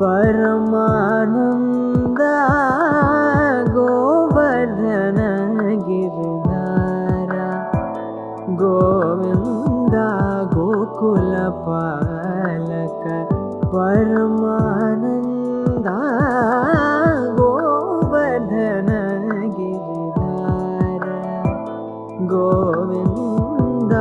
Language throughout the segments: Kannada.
परमानंद गोवर्धन गिरधार गोविंद गोकुल पालक परमानंद गोवर्धन गिरधार गोविंद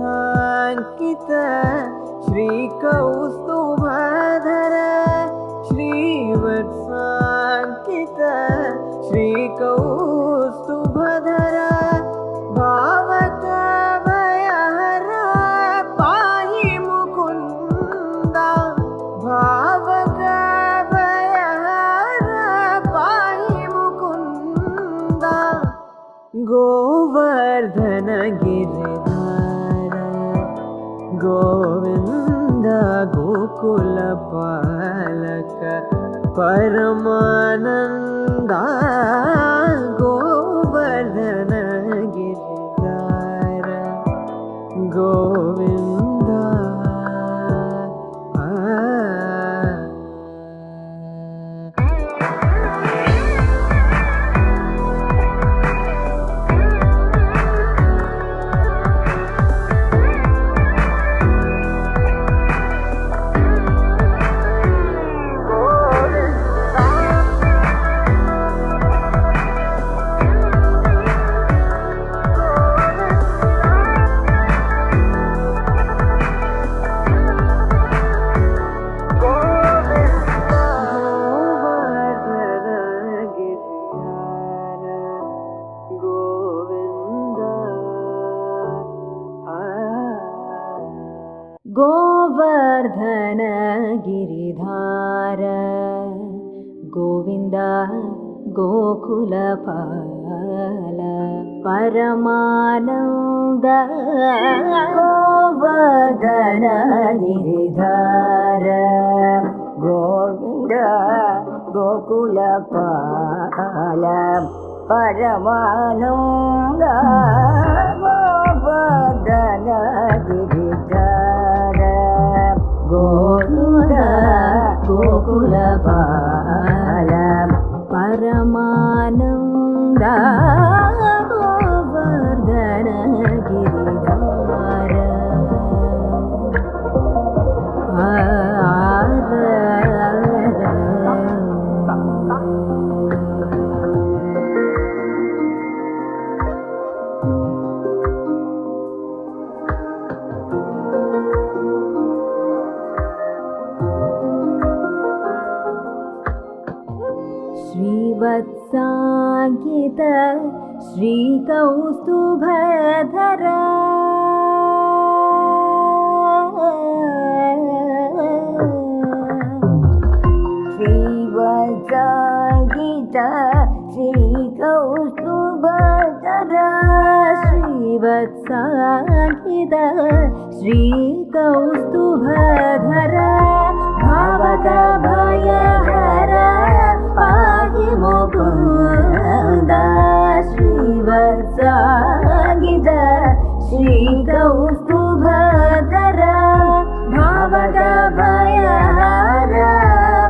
श्रीवत्साङ्कित श्रीकौस्तुभधर श्रीवत्साङ्कित श्रीकौस्तुभधर भावक भयहर पाहि मुकुन्द भावक भयहर पाहि मुकुन्द गोवर्धन गिरधार गोविंद गोकुल पालक परमानंद गोवर्धन गिरधार गोविंद गोवर्धन गिरिधार गोविंद गोकुलपाल परमानंद गोवर्धन गिरिधार गोविंद गोकुलपाल परमानंद गोवर्धन गिरिधार गोविंद गोकुलपाल परमानंद गोवर्धन गिरिधार श्रीवत्साङ्कित श्रीकौस्तुभधर श्रीवत्साङ्कित श्रीकौस्तुभधर श्रीवत्साङ्कित श्रीकौस्तुभधर भावक भयहर पाहि मुकुन्द श्रीवत्साङ्कित श्रीकौस्तुभधर भावक भयहर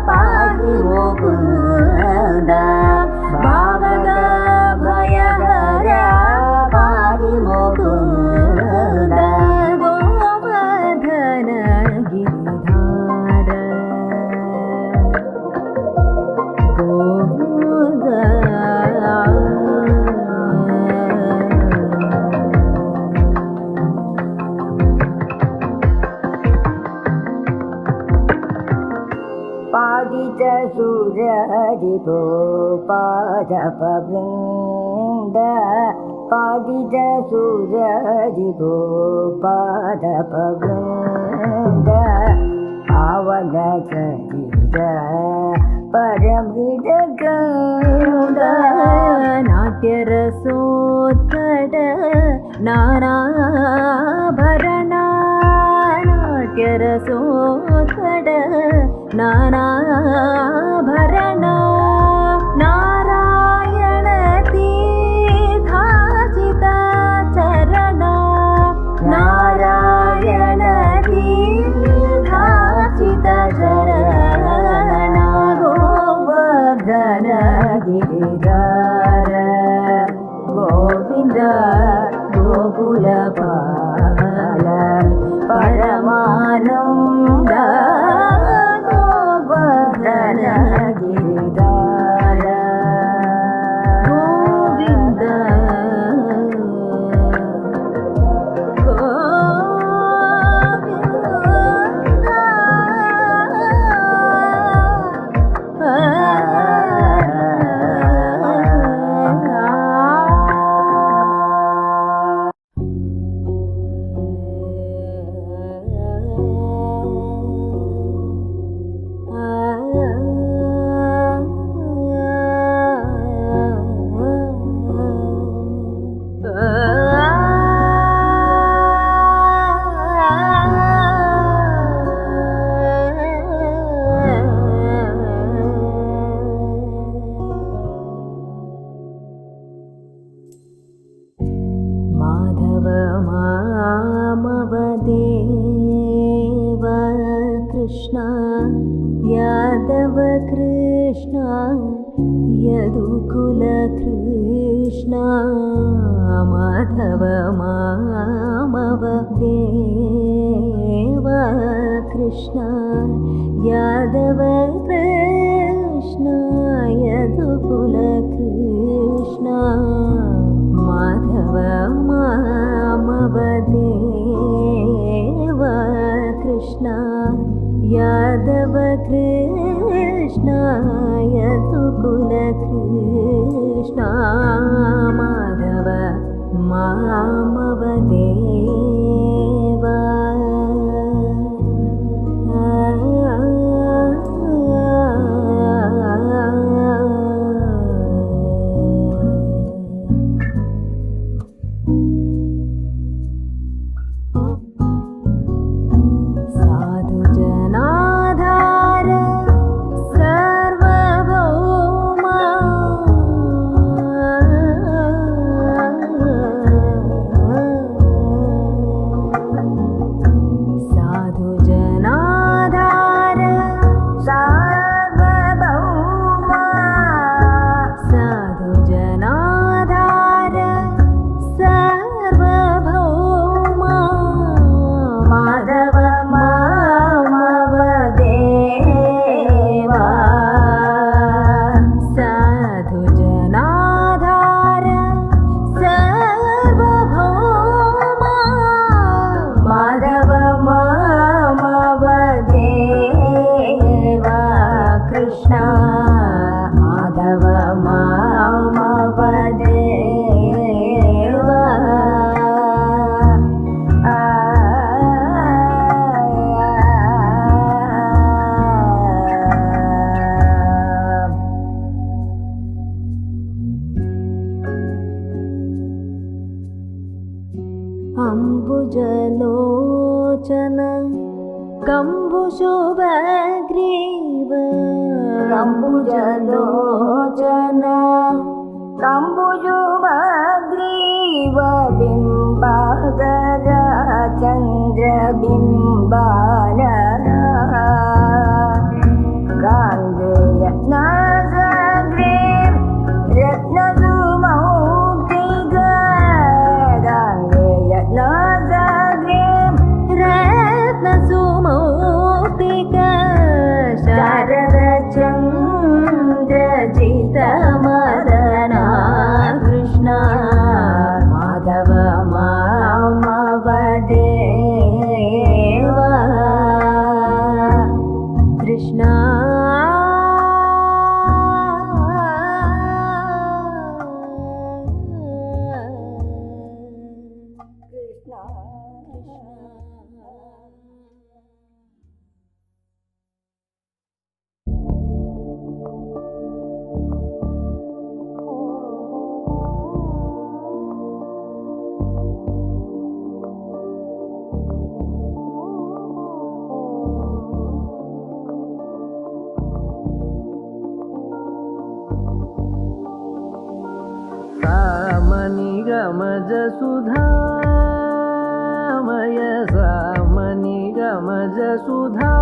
पाहि मुकुन्द भावक भयहर पाहि मुकुन्द गोवर्धन गिरि ಪಾದಪವೃಂದ ಪಾದಿತ ಸೂರರಿಭೋ ಪಾದಪವೃಂದ ಪಾವನ ಶರೀರ ಪರಮೃದಗಂಧ ನಾಟ್ಯರಸೋತ್ಕಟ ನಾನಾಭರಣ ನಾಟ್ಯರಸೋತ್ಕಟ ನಾನಾಭರಣ ನಾರಾಯಣ ತೀರ್ಥಾಚಿತ ಚರಣ ನಾರಾಯಣ ತೀರ್ಥಾಚಿತ ಚರಣ ಗೋವರ್ಧನ ಗಿರಿಧಾರ ಗೋವಿಂದ ಗೋಕುಲಪಾಲ ಪರಮಾನಂದ ಗೋವರ್ಧನ ಗಿರಿಧಾರ ಗೋವಿಂದ ಮಾಧವ ಮಾಮವ ದೇವ ಕೃಷ್ಣ ಯಾದವ ಕೃಷ್ಣ ಯದುಕುಲ ಕೃಷ್ಣ ಮಾಧವ ಮಾಮವ ದೇವ ಕೃಷ್ಣ ಯಾದವ ಕೃಷ್ಣ ಯದುಕುಲ ಕೃಷ್ಣ ಮಾಧವ ಮಾಮವ ದೇವ ಕೃಷ್ಣ ಯಾದವ ಕೃಷ್ಣ ಯದುಕುಲ ಕೃಷ್ಣ ಮಾಧವ ಮಾಮವ ದೇವ अंबुजलोचन कंबुशुभग्रीव अंबुजलोचन कंबुशुभग्रीव बिंबाधर चंद्रबिंबानन गांगेय नागग्रे रत्नसुमौक्तिक गांगेय नागग्रे रत्नसुमौक्तिक शारद चन्द्रजितमदना कृष्ण माधव मामव देव सामनिगमज सुधामय सामनिगमज सुधामय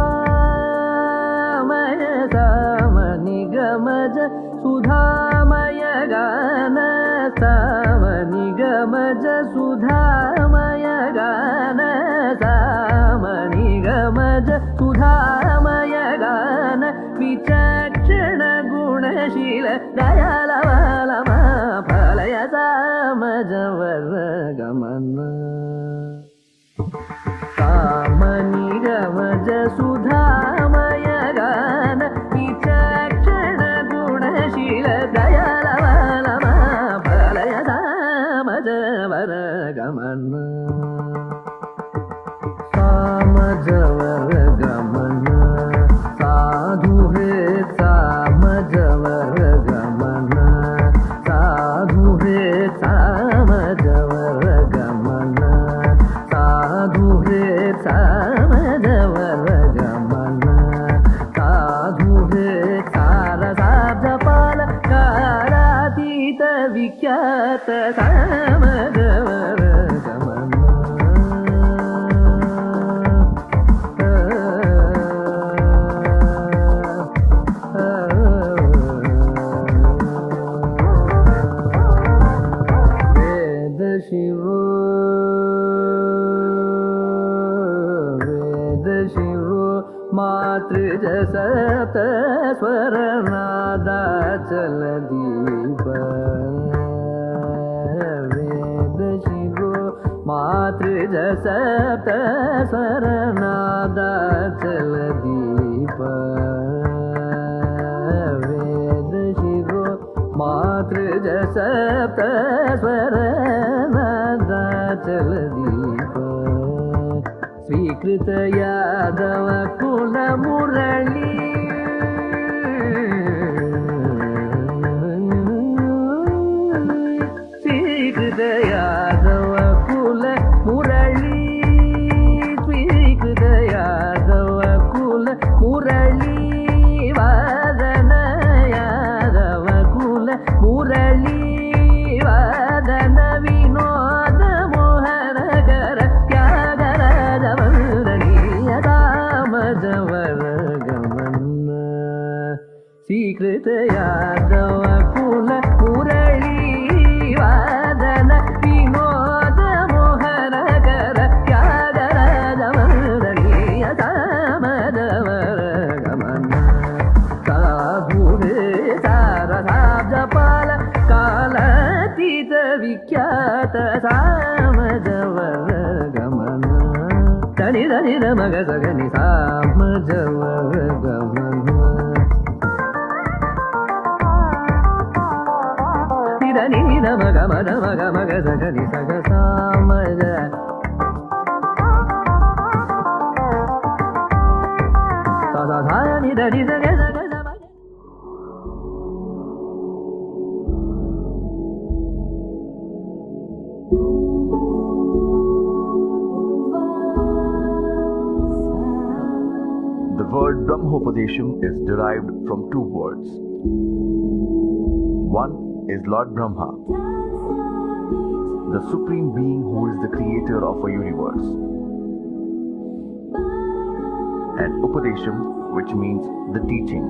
सामनिगमज सुधामय गान सामनिगमज सुधामय गान सामनिगमज सुधामय गान विचक्षण गुणशील दयालवालमा फलय सामजवर गमन सामनिगमज सुधामय गान विचक्षण गुणशील दयालवालमा फलय सामजवर गमन सामजवर गमन साधु हे सामजवर गमन साधु हे सामजवर गमन साधु हे सामजवर गमन साधु हे सारसाब्जपाल कालातीत विख्यात सामजवर गमन मातृज सप्त स्वर नादा चल दीप वेद शिवो मातृज सप्त स्वर नादा चल दीप वेद शिवो मातृज सप्त स्वर नादा चल दीप स्वीकृत यादव कुल मुरली स्वीकृत यादव कुल मुरली स्वीकृत यादव कुल मुरली वादन यादव कुल मुरली वादन विनोद मोहन कर सामजवर गमन स्वीकृत यादव कुल मुरली वादन विनोद मोहन कर त्यागराजवरणीय सामजवर गमन साधु हे सारसाब्जपाल कालातीत विख्यात सामजवर गमन धनि धनि न मग सगनि सामजवर गमन धनि न मग मग मग मग सगनि सग सामज सा सा सा नि धनि सग सग The word Brahmopadesham is derived from two words. One is Lord Brahma, the supreme being who is the creator of a universe, and Upadesham, which means the teaching.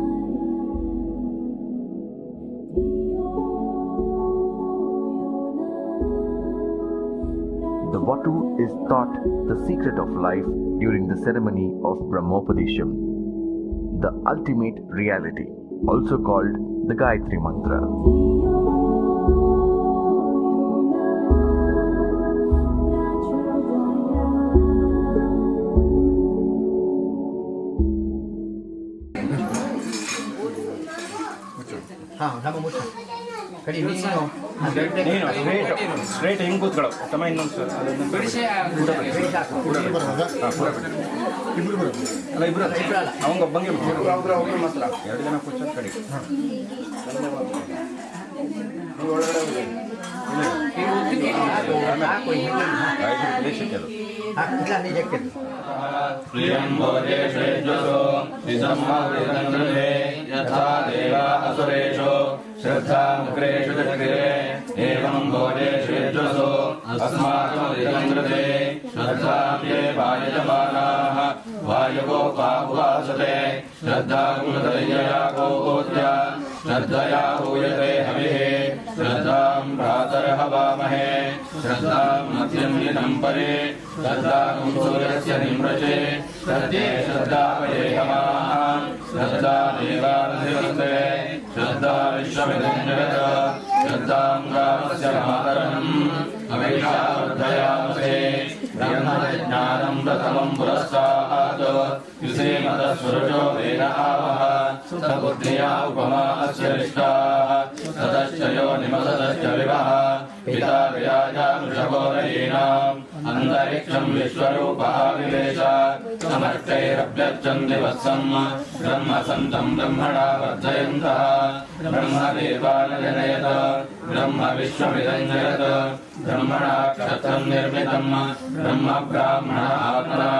The Vatu is taught the secret of life during the ceremony of Brahmopadesham, the ultimate reality, also called the Gayatri Mantra. Straight ಹಿಂಗೆ ಕೂತ್ಕೊಳ್ಳೋ ತಮ್ಮ ಇನ್ನೊಂದು ಸರ್ ಅಲ್ಲ ಇಬ್ರು ಅವಂಗ ಒಬ್ಬಂಗೆ ಮಾತ್ರ 2 ಜನ ಕೂರ್ಚೋದು ಕಡೆ ಪ್ರದೇಶಕ್ಕೆ ಅದು ಯಥಾ ದೇವ ಅಸುರೇಶೋ ಶ್ರದ್ಧಾ ಮುಗ್ರೇಶು ಚಕ್ರೆ ಏವ भोजे श्वेद्रसो अस्माकमदितं कृते श्रद्धाप्ये वायजमानाः वायुगोपावासते श्रद्धाकुलतयया गोपूज्य श्रद्धया हूयते हविः श्रद्धां भ्रातर्हवामहे श्रद्धां मध्यन्विनं परे श्रद्धां सूर्यस्य निम्रजे श्रद्धे श्रद्धापयेहमाः श्रद्धा देवानधिवन्ते श्रद्धा विश्वमिदं जगत् श्रद्धां रामस्य मातरम् अवैषावर्धयामसे ब्रह्मज्ञानं प्रथमं पुरस्तात् युषेमतस्वरुजो वेद आवह सबुद्ध्या उपमा अस्य रिष्टाः ततश्च यो निमसतश्च विवः पिता व्याजा वृषभोरयीणाम् अन्तरिक्षं विश्वरूपः विवेश समर्थैरभ्यर्चन्ति वत्सम् ब्रह्मसन्तं ब्रह्मणा वर्धयन्तः ब्रह्मदेवान् जनयत ब्रह्म विश्वमिदं जगत् ब्रह्मणा क्षत्रं निर्मितं ब्रह्म ब्राह्मण आत्मा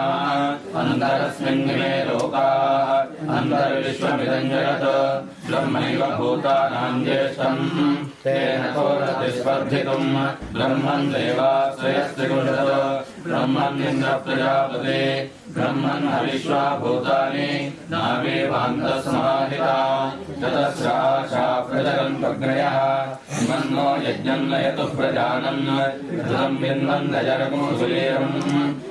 अन्तरस्मिन्निमे लोकाः अन्तर्विश्वमिदं जगत् ब्रह्मैव भूतानां ज्येष्ठं तेन कोरतिस्पर्धितुं ब्रह्मन् देवाश्रयस्त्रिगुणः ब्रह्मन्निन्द्र प्रजापते ब्रह्मन् हविष्वा भूतानि नावेवान्तस्माहिता ततस्राशा प्रजगन्पग्नयः मन्नो यज्ञं नयतु प्रजानन् धृतं विन्वन्दजरमुसुलीरम्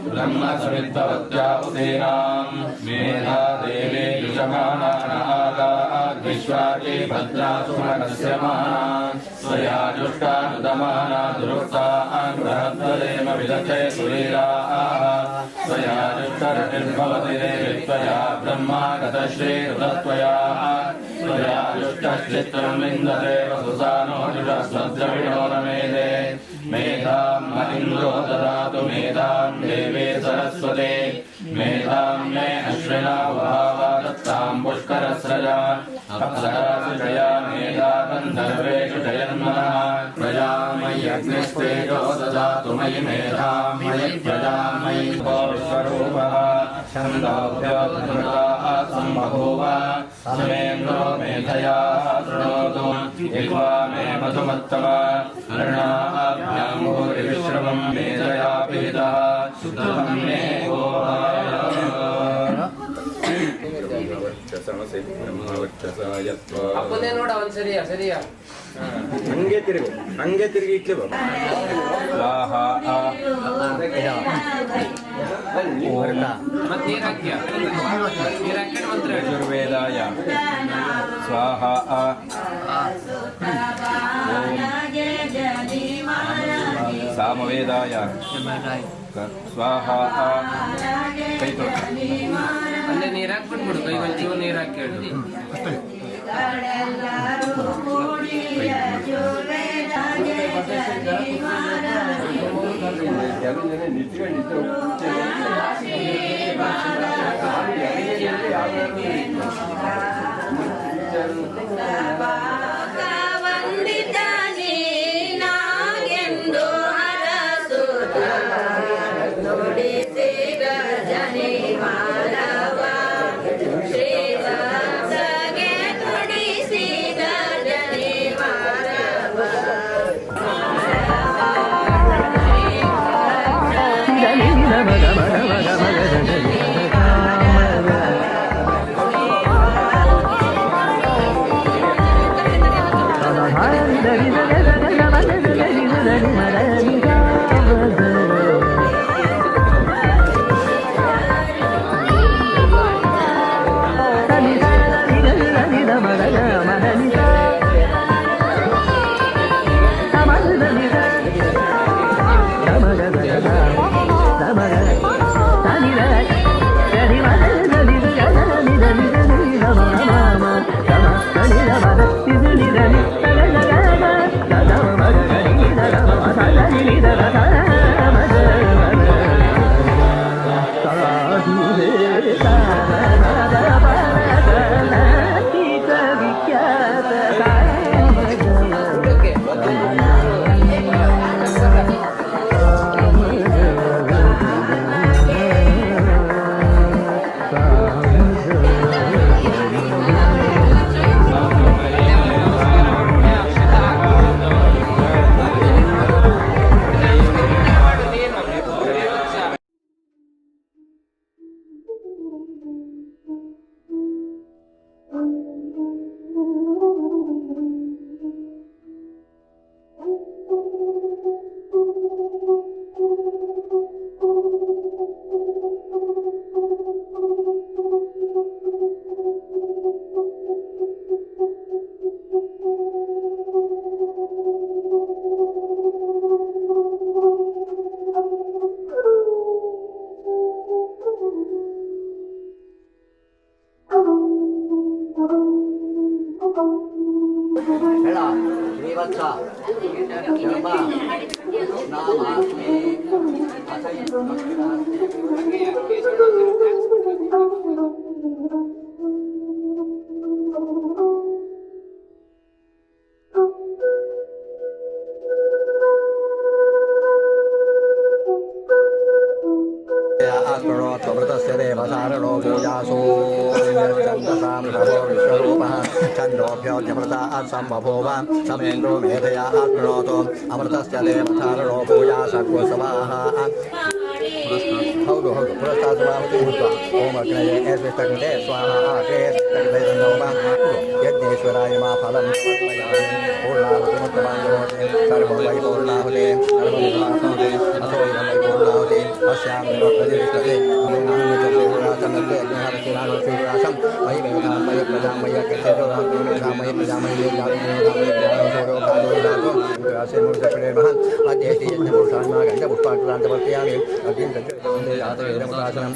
ब्रह्म समित्ववत्या उदीनाम् मेधा देवे युषमानानागात् विश्वाके भद्रासुमनस्य मानान् स्वया जुष्टानुदमाना दुरुक्तान् बृहद्वदेम विदथे सुलीलाः स्वया जुष्टरतिर्भवति देवित्वया ब्रह्मा गतश्रीरुतत्वया स्वया जुष्टश्चित्रं विन्दते वसुसानो जुषस्वद्रविणो न मेधे मेधां मनिन्द्रो ददातु मेधां देवे सरस्वते मेधां मे अश्विना भावा दत्तां पुष्करस्रजा अप्सरासु जया मेधा गन्धर्वेषु जयन्मनः प्रजामयि अग्निस्तेजो ददातु मयि मेधां मयि प्रजामयि विश्वरूपः छन्दोभ्योऽधृताः सम्बभूव समेन्द्रो मेधया शृणोतु जिह्वा मे मधुमत्तमा अर्णाभ्यां भूरिविश्रवं मेधया पीतः सुतं मे ಅಪ್ಪನೇ ನೋಡ ಅವನ್ ಸರಿಯಾ ಸರಿಯಾ ಹಂಗೆ ತಿರುಗಿ ಇಟ್ಲಿ ಸ್ವಾಹ ಮತ್ ನೀರ್ ಹಾಕ್ಯ ನೀರ್ ಹಾಕ್ಯ ಮಂತ್ರ ಯಜುರ್ವೇದಾಯ ಸ್ವಾಹ ಓಂ ಸಾಮವೇದಾಯ ಸ್ವಾಹ ಕೈ ತೊಳ್ಕ ಅಲ್ಲೇ ನೀರ್ ಹಾಕ್ಬಿಟ್ಬಿಡು ಕೈ ಒಂಚೂರು ನೀರ್ ಹಾಕಿ ಹೇಳಿ त्वमृतस्य देवसारणो भूयासो छन्दसां प्रभो विश्वरूपः छन्दोभ्योऽध्यमृतात् सम्बभूव समेन्द्रो मेधया आकृणोतु अमृतस्य देवसारणो भूयासक्वसवाः ಹೌದು ಹೌದು ಪುರಸ್ತಾರ ಸಭಾಪತಿ ಓಂ ಅಗ್ನಯೇ ಏಸ್ವಿಷ್ಟಗ್ನಿತೆ ಸ್ವಾಹ ಆಗ್ರೇ ತಗ್ನೈರ್ನೋಮ ಯಜ್ಞೇಶ್ವರಾಯ ಮಾ ಫಲಂ ಸಮರ್ಪಯಾಮಿ ಪೂರ್ಣಾಹುತಿ ಮುಕ್ತಮಾಂಗಮೋತಿ ಸರ್ವಂ ವೈ ಪೂರ್ಣಾಹುತಿ ಸರ್ವಮಿವಾಪ್ನೋತಿ ಅಸೋ ಇದಂ ವೈ ಪೂರ್ಣಾಹುತಿ ಅಸ್ಯಾಂ ಪ್ರತಿಷ್ಠತೆ ಅಮೇನಾಹುತಿ ಶ್ರೀರಾಸಂ ಮಯಿ ಮೇಧಾಂ ಮಯ ಪ್ರಜಾಂ ಮಯ ಕೃತೇಜೋಧಾಂ ಮೇಧಾಂ ಮಯ ಪ್ರಜಾಂ ಮಯ ಮಹಾನ್ ಅಧ್ಯಕ್ಷ ಯಜ್ಞಪುರುಷಾನ್ ಗಂಧಪುಷ್ಪಾಂತರಾಂತಮರ್ಪಯಾಮಿ ಅಗ್ನಿಂ ತಜ್ಜಯತೆ ಯಾತವೇದಮುದಾಸನಂ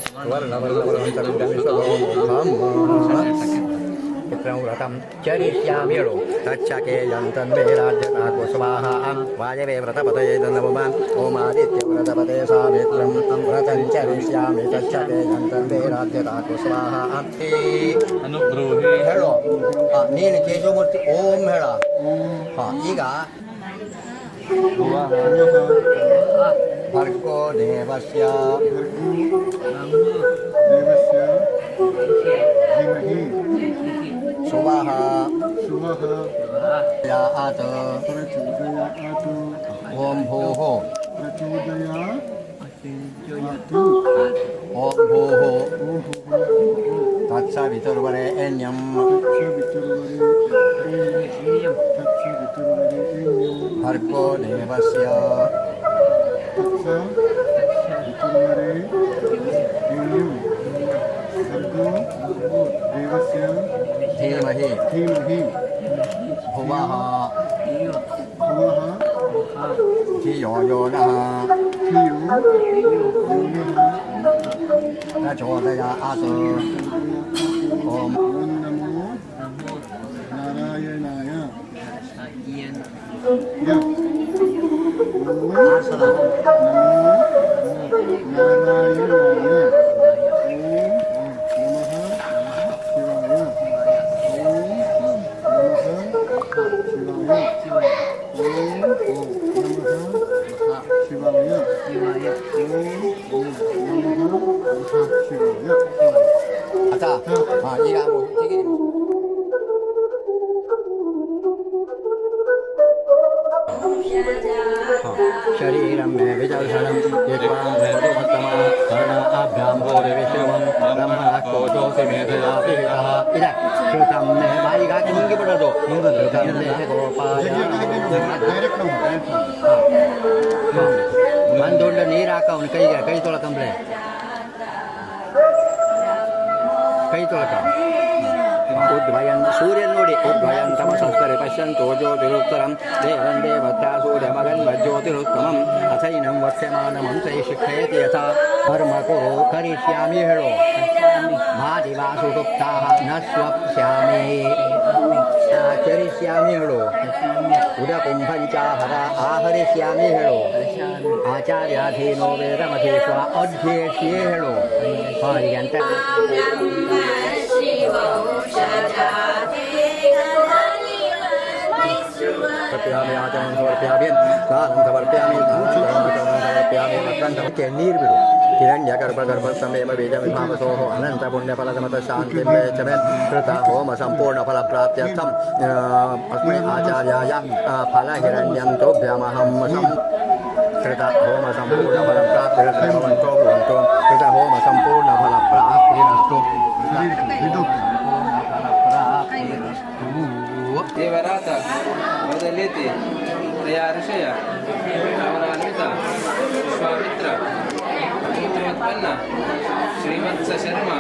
व्रतं चरिष्याम्यळो तच्छकेयन्तन्वे राज्यताकुस्वाहां वायवे व्रतपतये नमोमान् ओमादित्यव्रतपते सावित्रं व्रतं चरिष्यामि तच्छकेयन्तन्वे राज्यताकुस्वाहां अनुब्रूहि ಹೇಳೋ ನೀನು ಕೇಶವಮೂರ್ತಿ ಓಂ ಹೇಳ ಈಗ भर्गो देवस्य सुवः यात ॐ भूः ॐ भूः तत्सवितुर्वरेण्यं भर्गो देवस्य धीमहि भुवः धियो यो नः प्रचोदयात् ॐ नारायणाय आता हाँ ये काम ठीक है शरीरं मे विदर्शनं यद्वां भवतोत्तमा कर्णाभ्यां भोरिविश्वं ब्रह्मणः कोशोऽसि मेधया विहितः इद श्रुतं मे मायिगाकि मुङ्गि पडतो श्रुतं मे गोपाय ಒಂದು ದೊಡ್ಡ ನೀರು ಹಾಕ ಅವನು ಕೈಗೆ ಕೈ ತೊಳಕಂಬ್ರೆ ಕೈ ತೊಳಕ उद्भयन् सूर्यं नोडि उद्भयन् तमसस्तरे पश्यन्तो ज्योतिरुत्तरं देवं देवता सूर्यमगन्वज्योतिरुत्तमम् अथैनं वत्स्यमानमं तै शिक्षयति यथा कर्म कुरु करिष्यामि हेळो मादिवासु सुप्ताः न स्वप्स्यामि आचरिष्यामि हेळो उदकुम्भं चाहर आहरिष्यामि हेळो आचार्याधीनो वेदमधीष्व अध्येष्ये हेळो हारियन्त समर्पयामि आचमनं समर्पयामि स्नानं समर्पयामि समर्पयामि वस्त्रं समर्प्य ನೀರು ಬಿಡು हिरण्यगर्भगर्भसमेव बीजविभावसोः अनन्तपुण्यफलसमतः शान्तिं मे च मे कृत होम सम्पूर्णफलप्राप्त्यर्थम् अस्मै आचार्याय फलहिरण्यं तोभ्यमहं कृत होम सम्पूर्णफलप्राप्तिरस्तु भवन्तो भवन्तु कृत होम सम्पूर्णफलप्राप्तिरस्तु ದೇವರಾತ ಮೊದಲೇತಿ ದಯಾ ಋಷಯ ಅವರಾನ್ವಿತ ವಿಶ್ವಾಮಿತ್ರ ಪುತ್ರೋತ್ಪನ್ನ ಶ್ರೀವತ್ಸ ಶರ್ಮ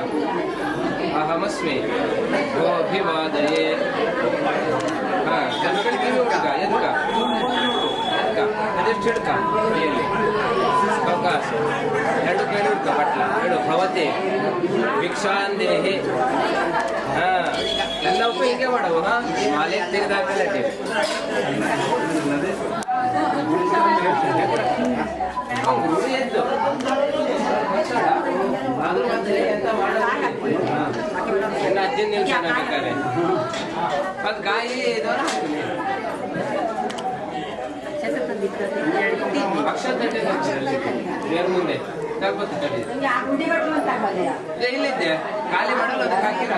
ಅಹಮಸ್ಮಿ ಗೋಭಿವಾದಯೇ ಎದಕ ಆದಷ್ಟು ಹಿಡ್ಕ ಕೈಯಲ್ಲಿ ಅವಕಾಶ ಎರಡು ಕೈಲಿ ಹಿಡ್ಕ ಬಟ್ಲ ಹೇಳು ಭವತೆ ಭಿಕ್ಷಾಂದೇಹಿ ಹಾ ಎಲ್ಲ ಉಪಯೋಗ ಮಾಡವು ಹಾ ಮಾಲೆ ತೆಗೆದಾಕಲ್ಲ ಎದ್ದು ಆದ್ರೂ ಮತ್ತೆ ಎಂತ ಮಾಡೋದು ಎಲ್ಲ ಅಜ್ಜನ ನಿಲ್ಸೋಣ ಬೇಕಾದ್ರೆ ಅದು ಗಾಯಿ ಇದವರ ಅಕ್ಷರ ತಟ್ಟೆ ಮುಂದೆ ತಗೋತು ತಡಿ ಇಲ್ಲಿದ್ದೆ ಖಾಲಿ ಮಾಡಲು ಅದಕ್ಕೆ ಹಾಕಿರ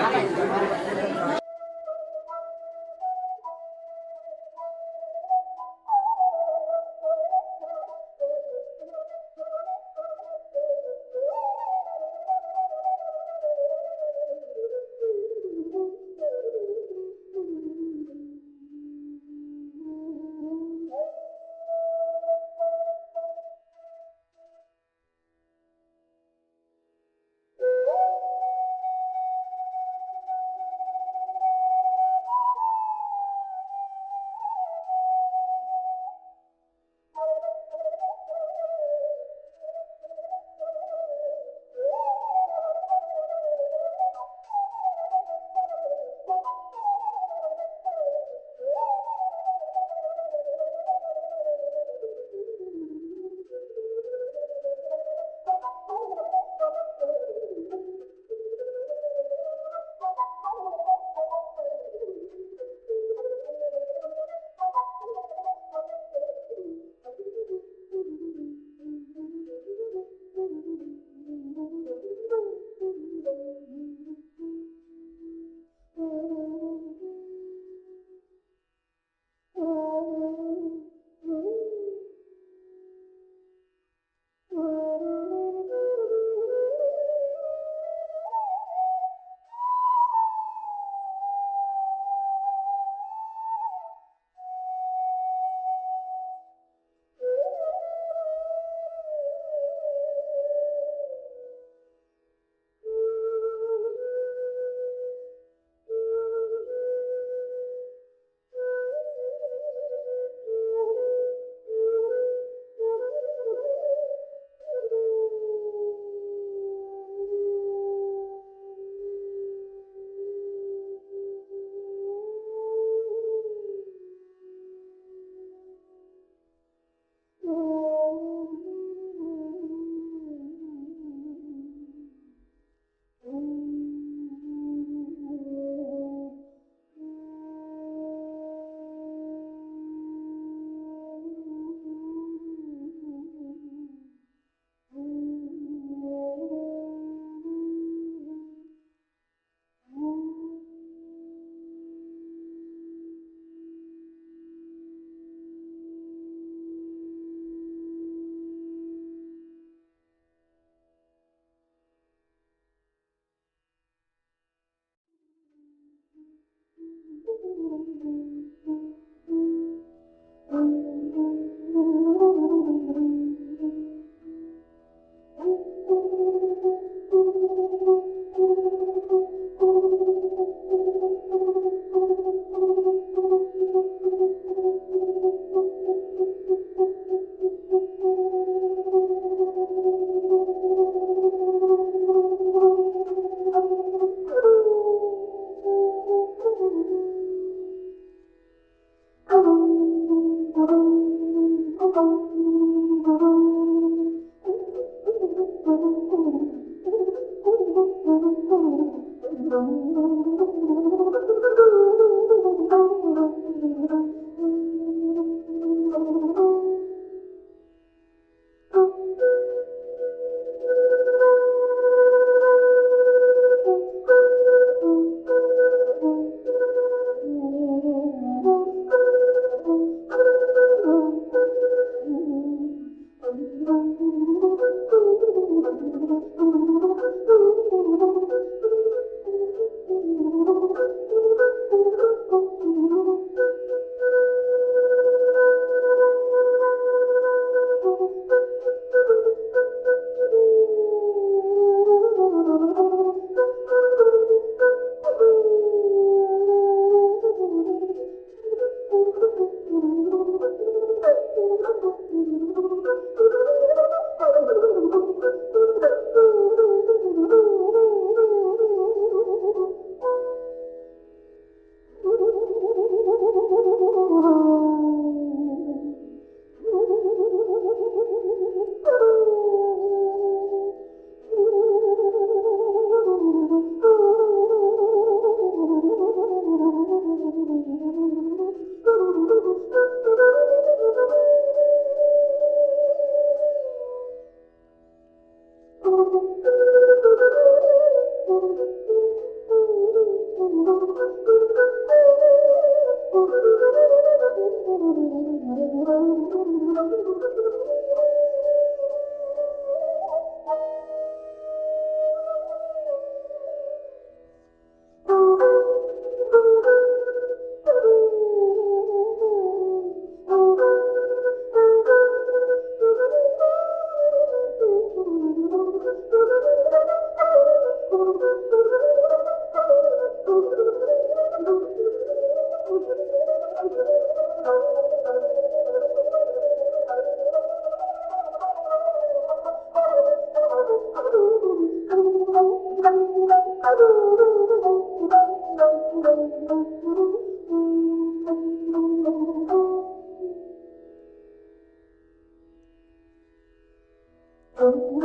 Thank you.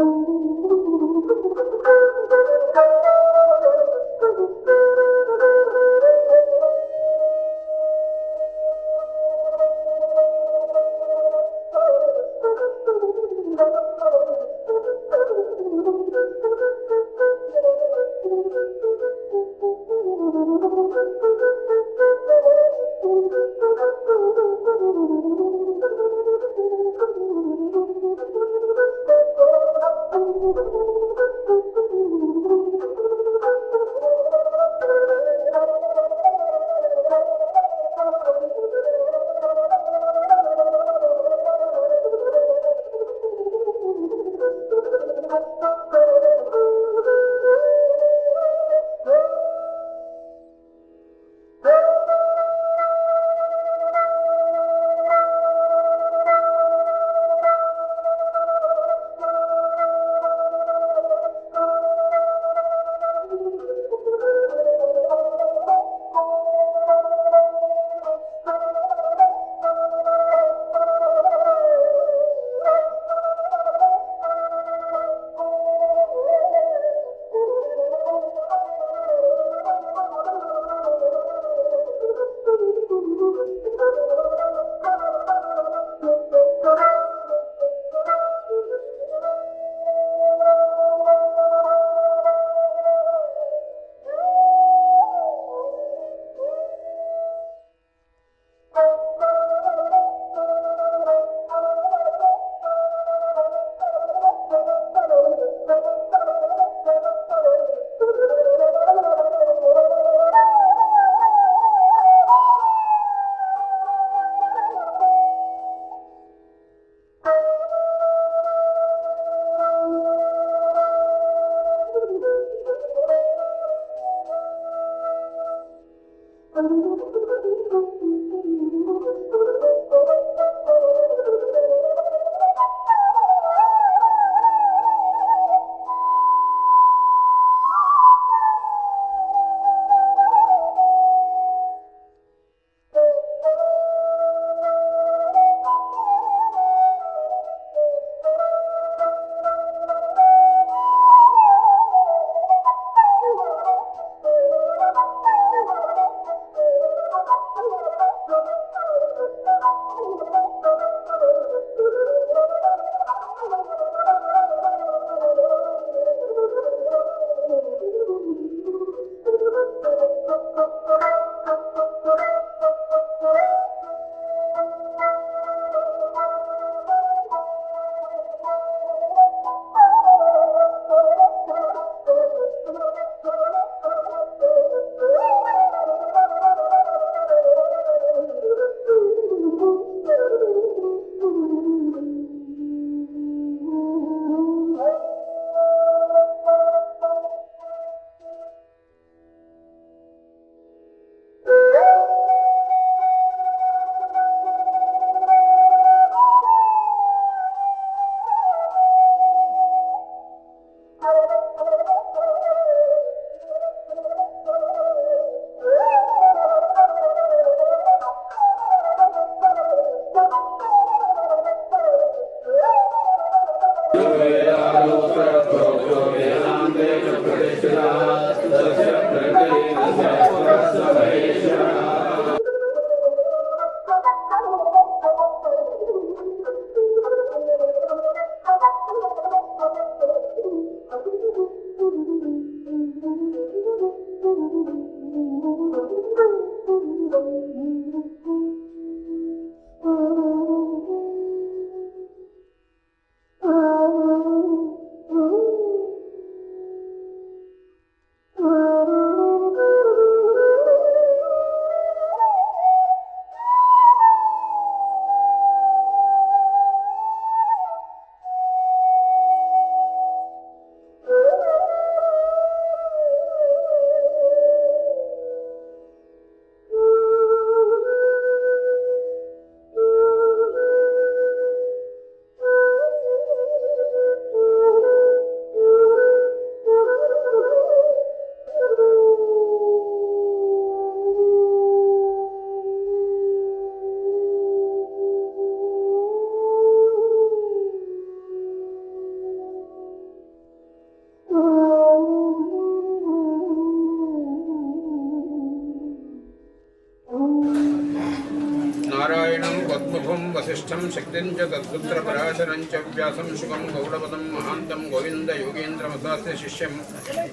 वसिष्ठं शक्तिं च तत्पुत्रपराशरं च व्यासं शुकं गौडपदं महान्तं गोविन्दयोगेन्द्रमसास्य शिष्यं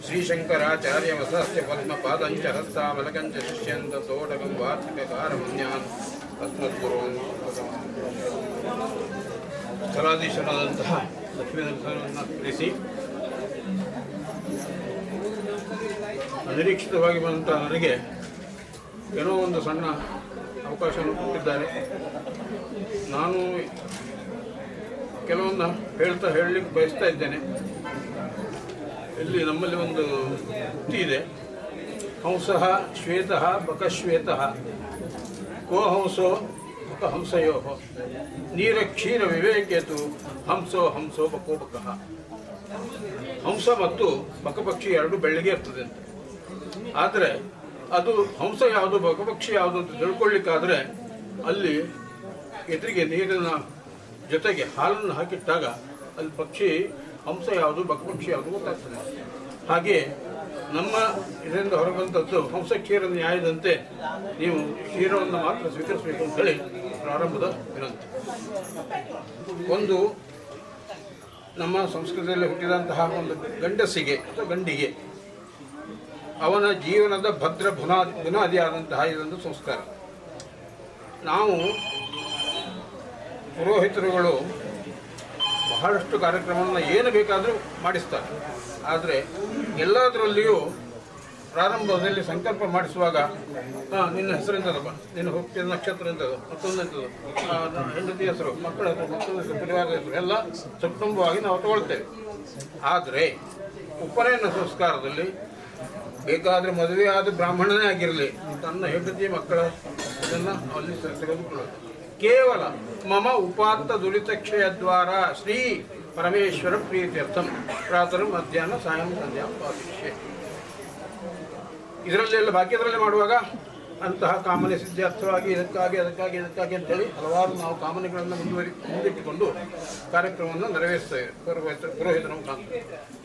श्रीशङ्कराचार्यमसास्य पद्मपादं च हस्तामलकं च शिष्यं ततोडकं वार्तिककारमन्यान् अस्मद्गुरून् ಸ್ಥಳಾಧೀಶರಾದಂತಹ ಲಕ್ಷ್ಮೀನರಸರನ್ನು ತಿಳಿಸಿ ಅನಿರೀಕ್ಷಿತವಾಗಿ ಬಂದಂತಹ ನನಗೆ ಏನೋ ಒಂದು ಸಣ್ಣ ಅವಕಾಶವನ್ನು ಕೊಟ್ಟಿದ್ದಾರೆ. ನಾನು ಕೆಲವೊಂದು ಹೇಳಲಿಕ್ಕೆ ಬಯಸ್ತಾ ಇದ್ದೇನೆ. ಇಲ್ಲಿ ನಮ್ಮಲ್ಲಿ ಒಂದು ಉಕ್ತಿ ಇದೆ, ಹಂಸಃ ಶ್ವೇತಃ ಬಕಶ್ವೇತಃ ಕೋ ಹಂಸೋ ಹಂಸಯೋ ನೀರ ಕ್ಷೀರ ವಿವೇಕೇತು ಹಂಸೋ ಹಂಸೋ ಬಕೋ ಬಕಃ. ಹಂಸ ಮತ್ತು ಬಕಪಕ್ಷಿ ಎರಡು ಬೆಳ್ಳಗೆ ಇರ್ತದೆ ಅಂತ. ಆದರೆ ಅದು ಹಂಸ ಯಾವುದು ಬಕಪಕ್ಷಿ ಯಾವುದು ಅಂತ ತಿಳ್ಕೊಳ್ಳಿಕ್ಕಾದರೆ ಅಲ್ಲಿ ಎದುರಿಗೆ ನೀರಿನ ಜೊತೆಗೆ ಹಾಲನ್ನು ಹಾಕಿಟ್ಟಾಗ ಅಲ್ಲಿ ಪಕ್ಷಿ ಹಂಸ ಯಾವುದು ಬಕಪಕ್ಷಿ ಯಾವುದು ಗೊತ್ತಾಗ್ತದೆ. ಹಾಗೆ ನಮ್ಮ ಇದರಿಂದ ಹೊರಬಂದದ್ದು ಹಂಸ ಕ್ಷೀರ ನ್ಯಾಯದಂತೆ ನೀವು ಕ್ಷೀರವನ್ನು ಮಾತ್ರ ಸ್ವೀಕರಿಸಬೇಕು ಅಂತ ಹೇಳಿ ಪ್ರಾರಂಭದ ವಿನಂತಿ. ಒಂದು ನಮ್ಮ ಸಂಸ್ಕೃತಿಯಲ್ಲಿ ಹುಟ್ಟಿದಂತಹ ಒಂದು ಗಂಡಸಿಗೆ ಅಥವಾ ಗಂಡಿಗೆ ಅವನ ಜೀವನದ ಭದ್ರ ಬುನಾದಿಯಾದಂತಹ ಇದೊಂದು ಸಂಸ್ಕಾರ. ನಾವು ಪುರೋಹಿತರುಗಳು ಬಹಳಷ್ಟು ಕಾರ್ಯಕ್ರಮವನ್ನು ಏನು ಬೇಕಾದರೂ ಮಾಡಿಸ್ತಾರೆ. ಆದರೆ ಎಲ್ಲದರಲ್ಲಿಯೂ ಪ್ರಾರಂಭದಲ್ಲಿ ಸಂಕಲ್ಪ ಮಾಡಿಸುವಾಗ ನಿನ್ನ ಹೆಸರು ಎಂಥದಪ್ಪ, ನಿನ್ನ ಹುಟ್ಟಿದ ನಕ್ಷತ್ರ ಎಂಥದ್ದು, ಮತ್ತೊಂದು ಎಂಥದ್ದು, ಹೆಂಡತಿ ಹೆಸರು, ಮಕ್ಕಳ ಹೆಸರು, ಮತ್ತೊಂದು ಹೆಸರು, ಪರಿವಾರದ ಹೆಸರು ಎಲ್ಲ ಸಕುಟುಂಬವಾಗಿ ನಾವು ತಗೊಳ್ತೇವೆ. ಆದರೆ ಉಪನಯನ ಸಂಸ್ಕಾರದಲ್ಲಿ ಬೇಕಾದರೆ ಮದುವೆ ಆದ ಬ್ರಾಹ್ಮಣನೇ ಆಗಿರಲಿ ತನ್ನ ಹೆಂಡತಿ ಮಕ್ಕಳ ಇದನ್ನು ಅಲ್ಲಿ ತೆಗೆದುಕೊಳ್ಳೋದು. ಕೇವಲ ಮಮ ಉಪಾತ್ತ ದುರಿತಕ್ಷಯದ್ವಾರ ಶ್ರೀ ಪರಮೇಶ್ವರ ಪ್ರೀತ್ಯರ್ಥಂ ಪ್ರಾತಃ ಮಧ್ಯಾಹ್ನ ಸಾಯಂ ಸಂಧ್ಯಾ ಪಾದಿಷ್ಯೆ. ಇದರಲ್ಲೆಲ್ಲ ಭಾಗ್ಯದಲ್ಲೇ ಮಾಡುವಾಗ ಅಂತಹ ಕಾಮನೆ ಸಿದ್ಧಾರ್ಥವಾಗಿ ಇದಕ್ಕಾಗಿ ಅಂತೇಳಿ ಹಲವಾರು ನಾವು ಕಾಮನೆಗಳನ್ನು ಮುಂದಿಟ್ಟುಕೊಂಡು ಕಾರ್ಯಕ್ರಮವನ್ನು ನೆರವೇರಿಸ್ತೇವೆ ಪುರೋಹಿತನ ಮುಖಾಂತರ.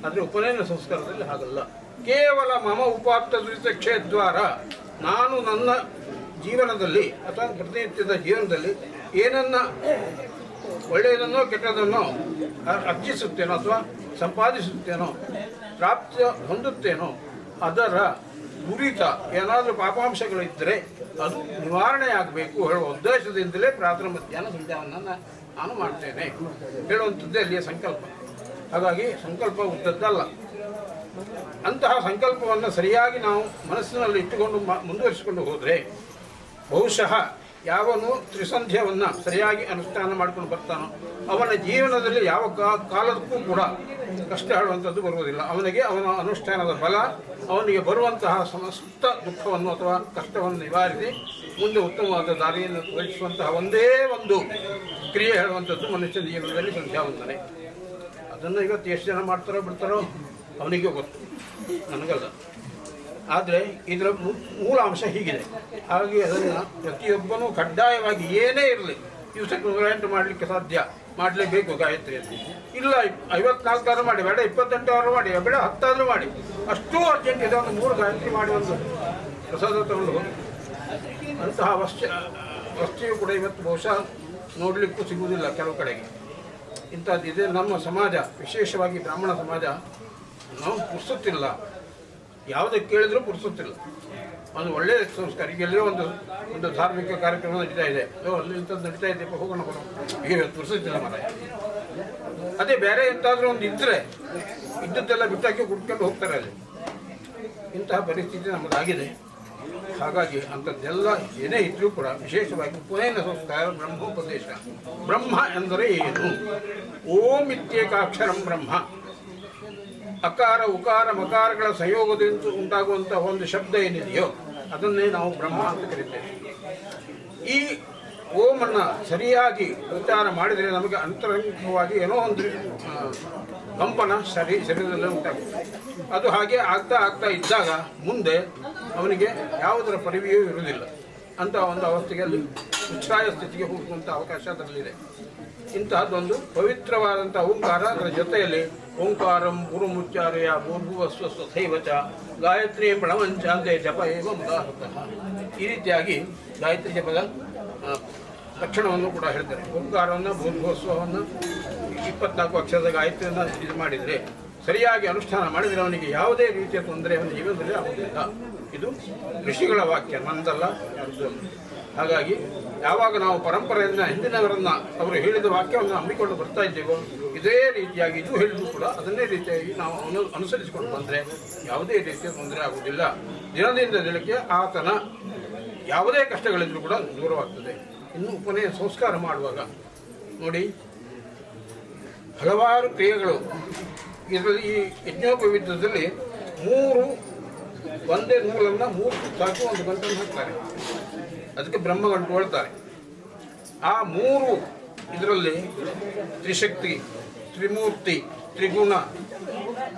ಆದರೆ ಉಪನಯನ ಸಂಸ್ಕಾರದಲ್ಲಿ ಹಾಗಲ್ಲ. ಕೇವಲ ಮಮ ಉಪಾತ್ತ ದುರಿತಕ್ಷಯದ್ವಾರ, ನಾನು ನನ್ನ ಜೀವನದಲ್ಲಿ ಅಥವಾ ಪ್ರತಿನಿತ್ಯದ ಜೀವನದಲ್ಲಿ ಏನನ್ನ ಒಳ್ಳೆಯದನ್ನೋ ಕೆಟ್ಟದನ್ನೋ ಅರ್ಜಿಸುತ್ತೇನೋ ಅಥವಾ ಸಂಪಾದಿಸುತ್ತೇನೋ ಪ್ರಾಪ್ತ ಹೊಂದುತ್ತೇನೋ ಅದರ ದುರಿತ ಏನಾದರೂ ಪಾಪಾಂಶಗಳಿದ್ದರೆ ಅದು ನಿವಾರಣೆಯಾಗಬೇಕು ಹೇಳುವ ಉದ್ದೇಶದಿಂದಲೇ ಪ್ರಾತಃ ಮಧ್ಯಾಹ್ನ ಸಂಧ್ಯಾವನ್ನು ನಾನು ಮಾಡ್ತೇನೆ ಹೇಳುವಂಥದ್ದೇ ಅಲ್ಲಿಯ ಸಂಕಲ್ಪ. ಹಾಗಾಗಿ ಸಂಕಲ್ಪ ಉದ್ದದ್ದಲ್ಲ. ಅಂತಹ ಸಂಕಲ್ಪವನ್ನು ಸರಿಯಾಗಿ ನಾವು ಮನಸ್ಸಿನಲ್ಲಿ ಇಟ್ಟುಕೊಂಡು ಮುಂದುವರಿಸಿಕೊಂಡು ಹೋದರೆ ಬಹುಶಃ ಯಾವನು ತ್ರಿಸಂಧ್ಯವನ್ನು ಸರಿಯಾಗಿ ಅನುಷ್ಠಾನ ಮಾಡಿಕೊಂಡು ಬರ್ತಾನೋ ಅವನ ಜೀವನದಲ್ಲಿ ಯಾವ ಕಾಲಕ್ಕೂ ಕೂಡ ಕಷ್ಟ ಹೇಳುವಂಥದ್ದು ಬರುವುದಿಲ್ಲ. ಅವನಿಗೆ ಅವನ ಅನುಷ್ಠಾನದ ಬಲ ಅವನಿಗೆ ಬರುವಂತಹ ಸಮಸ್ತ ದುಃಖವನ್ನು ಅಥವಾ ಕಷ್ಟವನ್ನು ನಿವಾರಿಸಿ ಮುಂದೆ ಉತ್ತಮವಾದ ದಾರಿಯನ್ನು ತೋರಿಸುವಂತಹ ಒಂದೇ ಒಂದು ಕ್ರಿಯೆ ಹೇಳುವಂಥದ್ದು ಮನುಷ್ಯನ ಜೀವನದಲ್ಲಿ ಸಂಧ್ಯಾವಂದನೆ. ಅದನ್ನು ಇವತ್ತು ಎಷ್ಟು ಜನ ಮಾಡ್ತಾರೋ ಬಿಡ್ತಾರೋ ಅವನಿಗೆ ಗೊತ್ತು, ನನಗಲ್ಲ. ಆದರೆ ಇದರ ಮೂಲ ಅಂಶ ಹೀಗಿದೆ. ಹಾಗೆ ಅದನ್ನು ಪ್ರತಿಯೊಬ್ಬನೂ ಕಡ್ಡಾಯವಾಗಿ ಏನೇ ಇರಲಿ ದಿವಸಕ್ಕೆ 108 ಮಾಡಲಿಕ್ಕೆ ಸಾಧ್ಯ, ಮಾಡಲೇಬೇಕು ಗಾಯತ್ರಿಯನ್ನು. ಇಲ್ಲ 54 ಮಾಡಿ, ಬೇಡ 28 ಮಾಡಿ, ಬೇಡ 10 ಮಾಡಿ, ಅಷ್ಟೂ ಅರ್ಜೆಂಟ್ ಇದೆ. ಒಂದು 3 ಗಾಯತ್ರಿ ಮಾಡಿ ಒಂದು ಪ್ರಸಾದ ತಗೊಂಡು ಅಂತಹ ವಸ್ತುವು ಕೂಡ ಇವತ್ತು ಬಹುಶಃ ನೋಡಲಿಕ್ಕೂ ಸಿಗುವುದಿಲ್ಲ ಕೆಲವು ಕಡೆಗೆ. ಇಂಥದ್ದಿದೆ ನಮ್ಮ ಸಮಾಜ, ವಿಶೇಷವಾಗಿ ಬ್ರಾಹ್ಮಣ ಸಮಾಜ. ನಾವು ಪುರ್ಸುತ್ತಿಲ್ಲ, ಯಾವುದಕ್ಕೆ ಕೇಳಿದ್ರೂ ಪುರ್ಸುತ್ತಿಲ್ಲ. ಒಂದು ಒಳ್ಳೆಯ ಸಂಸ್ಕಾರ. ಈಗ ಎಲ್ಲಿಯೋ ಒಂದು ಧಾರ್ಮಿಕ ಕಾರ್ಯಕ್ರಮ ನಡೀತಾ ಇದೆ, ಅಲ್ಲಿ ಇಂಥದ್ದು ನಡೀತಾ ಇದೆ, ಹೋಗೋಣ ಈಗ ಪುರ್ಸುತ್ತಿಲ್ಲ ಮರ. ಅದೇ ಬೇರೆ ಎಂತಾದರೂ ಒಂದು ಇದ್ದರೆ ಇದ್ದದ್ದೆಲ್ಲ ಬಿಟ್ಟಾಕಿ ಕುಡ್ಕೊಂಡು ಹೋಗ್ತಾರೆ ಅಲ್ಲಿ. ಇಂತಹ ಪರಿಸ್ಥಿತಿ ನಮ್ಮದಾಗಿದೆ. ಹಾಗಾಗಿ ಅಂಥದ್ದೆಲ್ಲ ಏನೇ ಇದ್ರೂ ಕೂಡ ವಿಶೇಷವಾಗಿ ಉಪನಯನ ಸಂಸ್ಕಾರ ಬ್ರಹ್ಮೋಪದೇಶ. ಬ್ರಹ್ಮ ಎಂದರೆ ಏನು? ಓಂ ಇತ್ಯೇಕಾಕ್ಷರಂ ಬ್ರಹ್ಮ. ಅಕಾರ ಉಕಾರ ಮಕಾರಗಳ ಸಂಯೋಗದಿಂದ ಉಂಟಾಗುವಂತಹ ಒಂದು ಶಬ್ದ ಏನಿದೆಯೋ ಅದನ್ನೇ ನಾವು ಬ್ರಹ್ಮ ಅಂತ ಕರೀತೇವೆ. ಈ ಓಮನ್ನು ಸರಿಯಾಗಿ ಉಚ್ಚಾರ ಮಾಡಿದರೆ ನಮಗೆ ಅಂತರಂಗವಾಗಿ ಏನೋ ಒಂದು ಕಂಪನ ಶರೀರದಲ್ಲೇ ಉಂಟಾಗುತ್ತೆ. ಅದು ಹಾಗೆ ಆಗ್ತಾ ಇದ್ದಾಗ ಮುಂದೆ ಅವನಿಗೆ ಯಾವುದರ ಪರಿವೆಯೂ ಇರುವುದಿಲ್ಲ. ಅಂತ ಒಂದು ಅವಸ್ಥೆಗೆ ಅಲ್ಲಿ ಉಚ್ಛ್ರಾಯ ಸ್ಥಿತಿಗೆ ಹೋಗುವಂಥ ಅವಕಾಶ ಅದರಲ್ಲಿದೆ. ಇಂತಹದ್ದೊಂದು ಪವಿತ್ರವಾದಂಥ ಓಂಕಾರ, ಅದರ ಜೊತೆಯಲ್ಲಿ ಓಂಕಾರಂ ಗುರುಮುಚ್ಚಾರ್ಯ ಭೂರ್ಭುವಸ್ವ ಸ್ವಥೈವ ಚ ಗಾಯತ್ರಿ ಪ್ರಣವಂಚಾಂತೆ ಜಪ ಏವ ಮುದಾಹೃತಃ. ಈ ರೀತಿಯಾಗಿ ಗಾಯತ್ರಿ ಜಪದ ಲಕ್ಷಣವನ್ನು ಕೂಡ ಹೇಳ್ತಾರೆ. ಓಂಕಾರವನ್ನು ಭೂರ್ಭುವಸ್ವವನ್ನು 24 ಅಕ್ಷರದ ಗಾಯತ್ರಿಯನ್ನು ಇದು ಮಾಡಿದರೆ, ಸರಿಯಾಗಿ ಅನುಷ್ಠಾನ ಮಾಡಿದರೆ ಅವನಿಗೆ ಯಾವುದೇ ರೀತಿಯ ತೊಂದರೆ ಅವನ ಜೀವನದಲ್ಲಿ ಆಗುವುದಿಲ್ಲ. ಇದು ಋಷಿಗಳ ವಾಕ್ಯ, ನಂದಲ್ಲ ಯಾರ್ದು ಅಲ್ಲ. ಹಾಗಾಗಿ ಯಾವಾಗ ನಾವು ಪರಂಪರೆಯನ್ನು ಹಿಂದಿನವರನ್ನ ಅವರು ಹೇಳಿದ ವಾಕ್ಯವನ್ನು ನಂಬಿಕೊಂಡು ಬರ್ತಾ ಇದ್ದೇವೋ, ಇದೇ ರೀತಿಯಾಗಿ ಇದು ಹೇಳಿದ್ರು ಕೂಡ ಅದನ್ನೇ ರೀತಿಯಾಗಿ ನಾವು ಅನುಸರಿಸಿಕೊಂಡು ಬಂದರೆ ಯಾವುದೇ ರೀತಿಯ ತೊಂದರೆ ಆಗುವುದಿಲ್ಲ. ದಿನದಿಂದ ದಿನಕ್ಕೆ ಆತನ ಯಾವುದೇ ಕಷ್ಟಗಳಿದ್ರೂ ಕೂಡ ದೂರವಾಗ್ತದೆ. ಇನ್ನು ಉಪನಯ ಸಂಸ್ಕಾರ ಮಾಡುವಾಗ ನೋಡಿ, ಹಲವಾರು ಕ್ರಿಯೆಗಳು ಇದರಲ್ಲಿ ಈ ಯಜ್ಞೋಪವೀತದಲ್ಲಿ 3 ಒಂದೇ ನೂಲನ್ನು 3 ಸುತ್ತಾಕಿ ಒಂದು ಗಂಟನ್ನು ಹಾಕ್ತಾರೆ. ಅದಕ್ಕೆ ಬ್ರಹ್ಮಗಂಟು ಹೇಳ್ತಾರೆ. ಆ 3 ಇದರಲ್ಲಿ ತ್ರಿಶಕ್ತಿ, ತ್ರಿಮೂರ್ತಿ, ತ್ರಿಗುಣ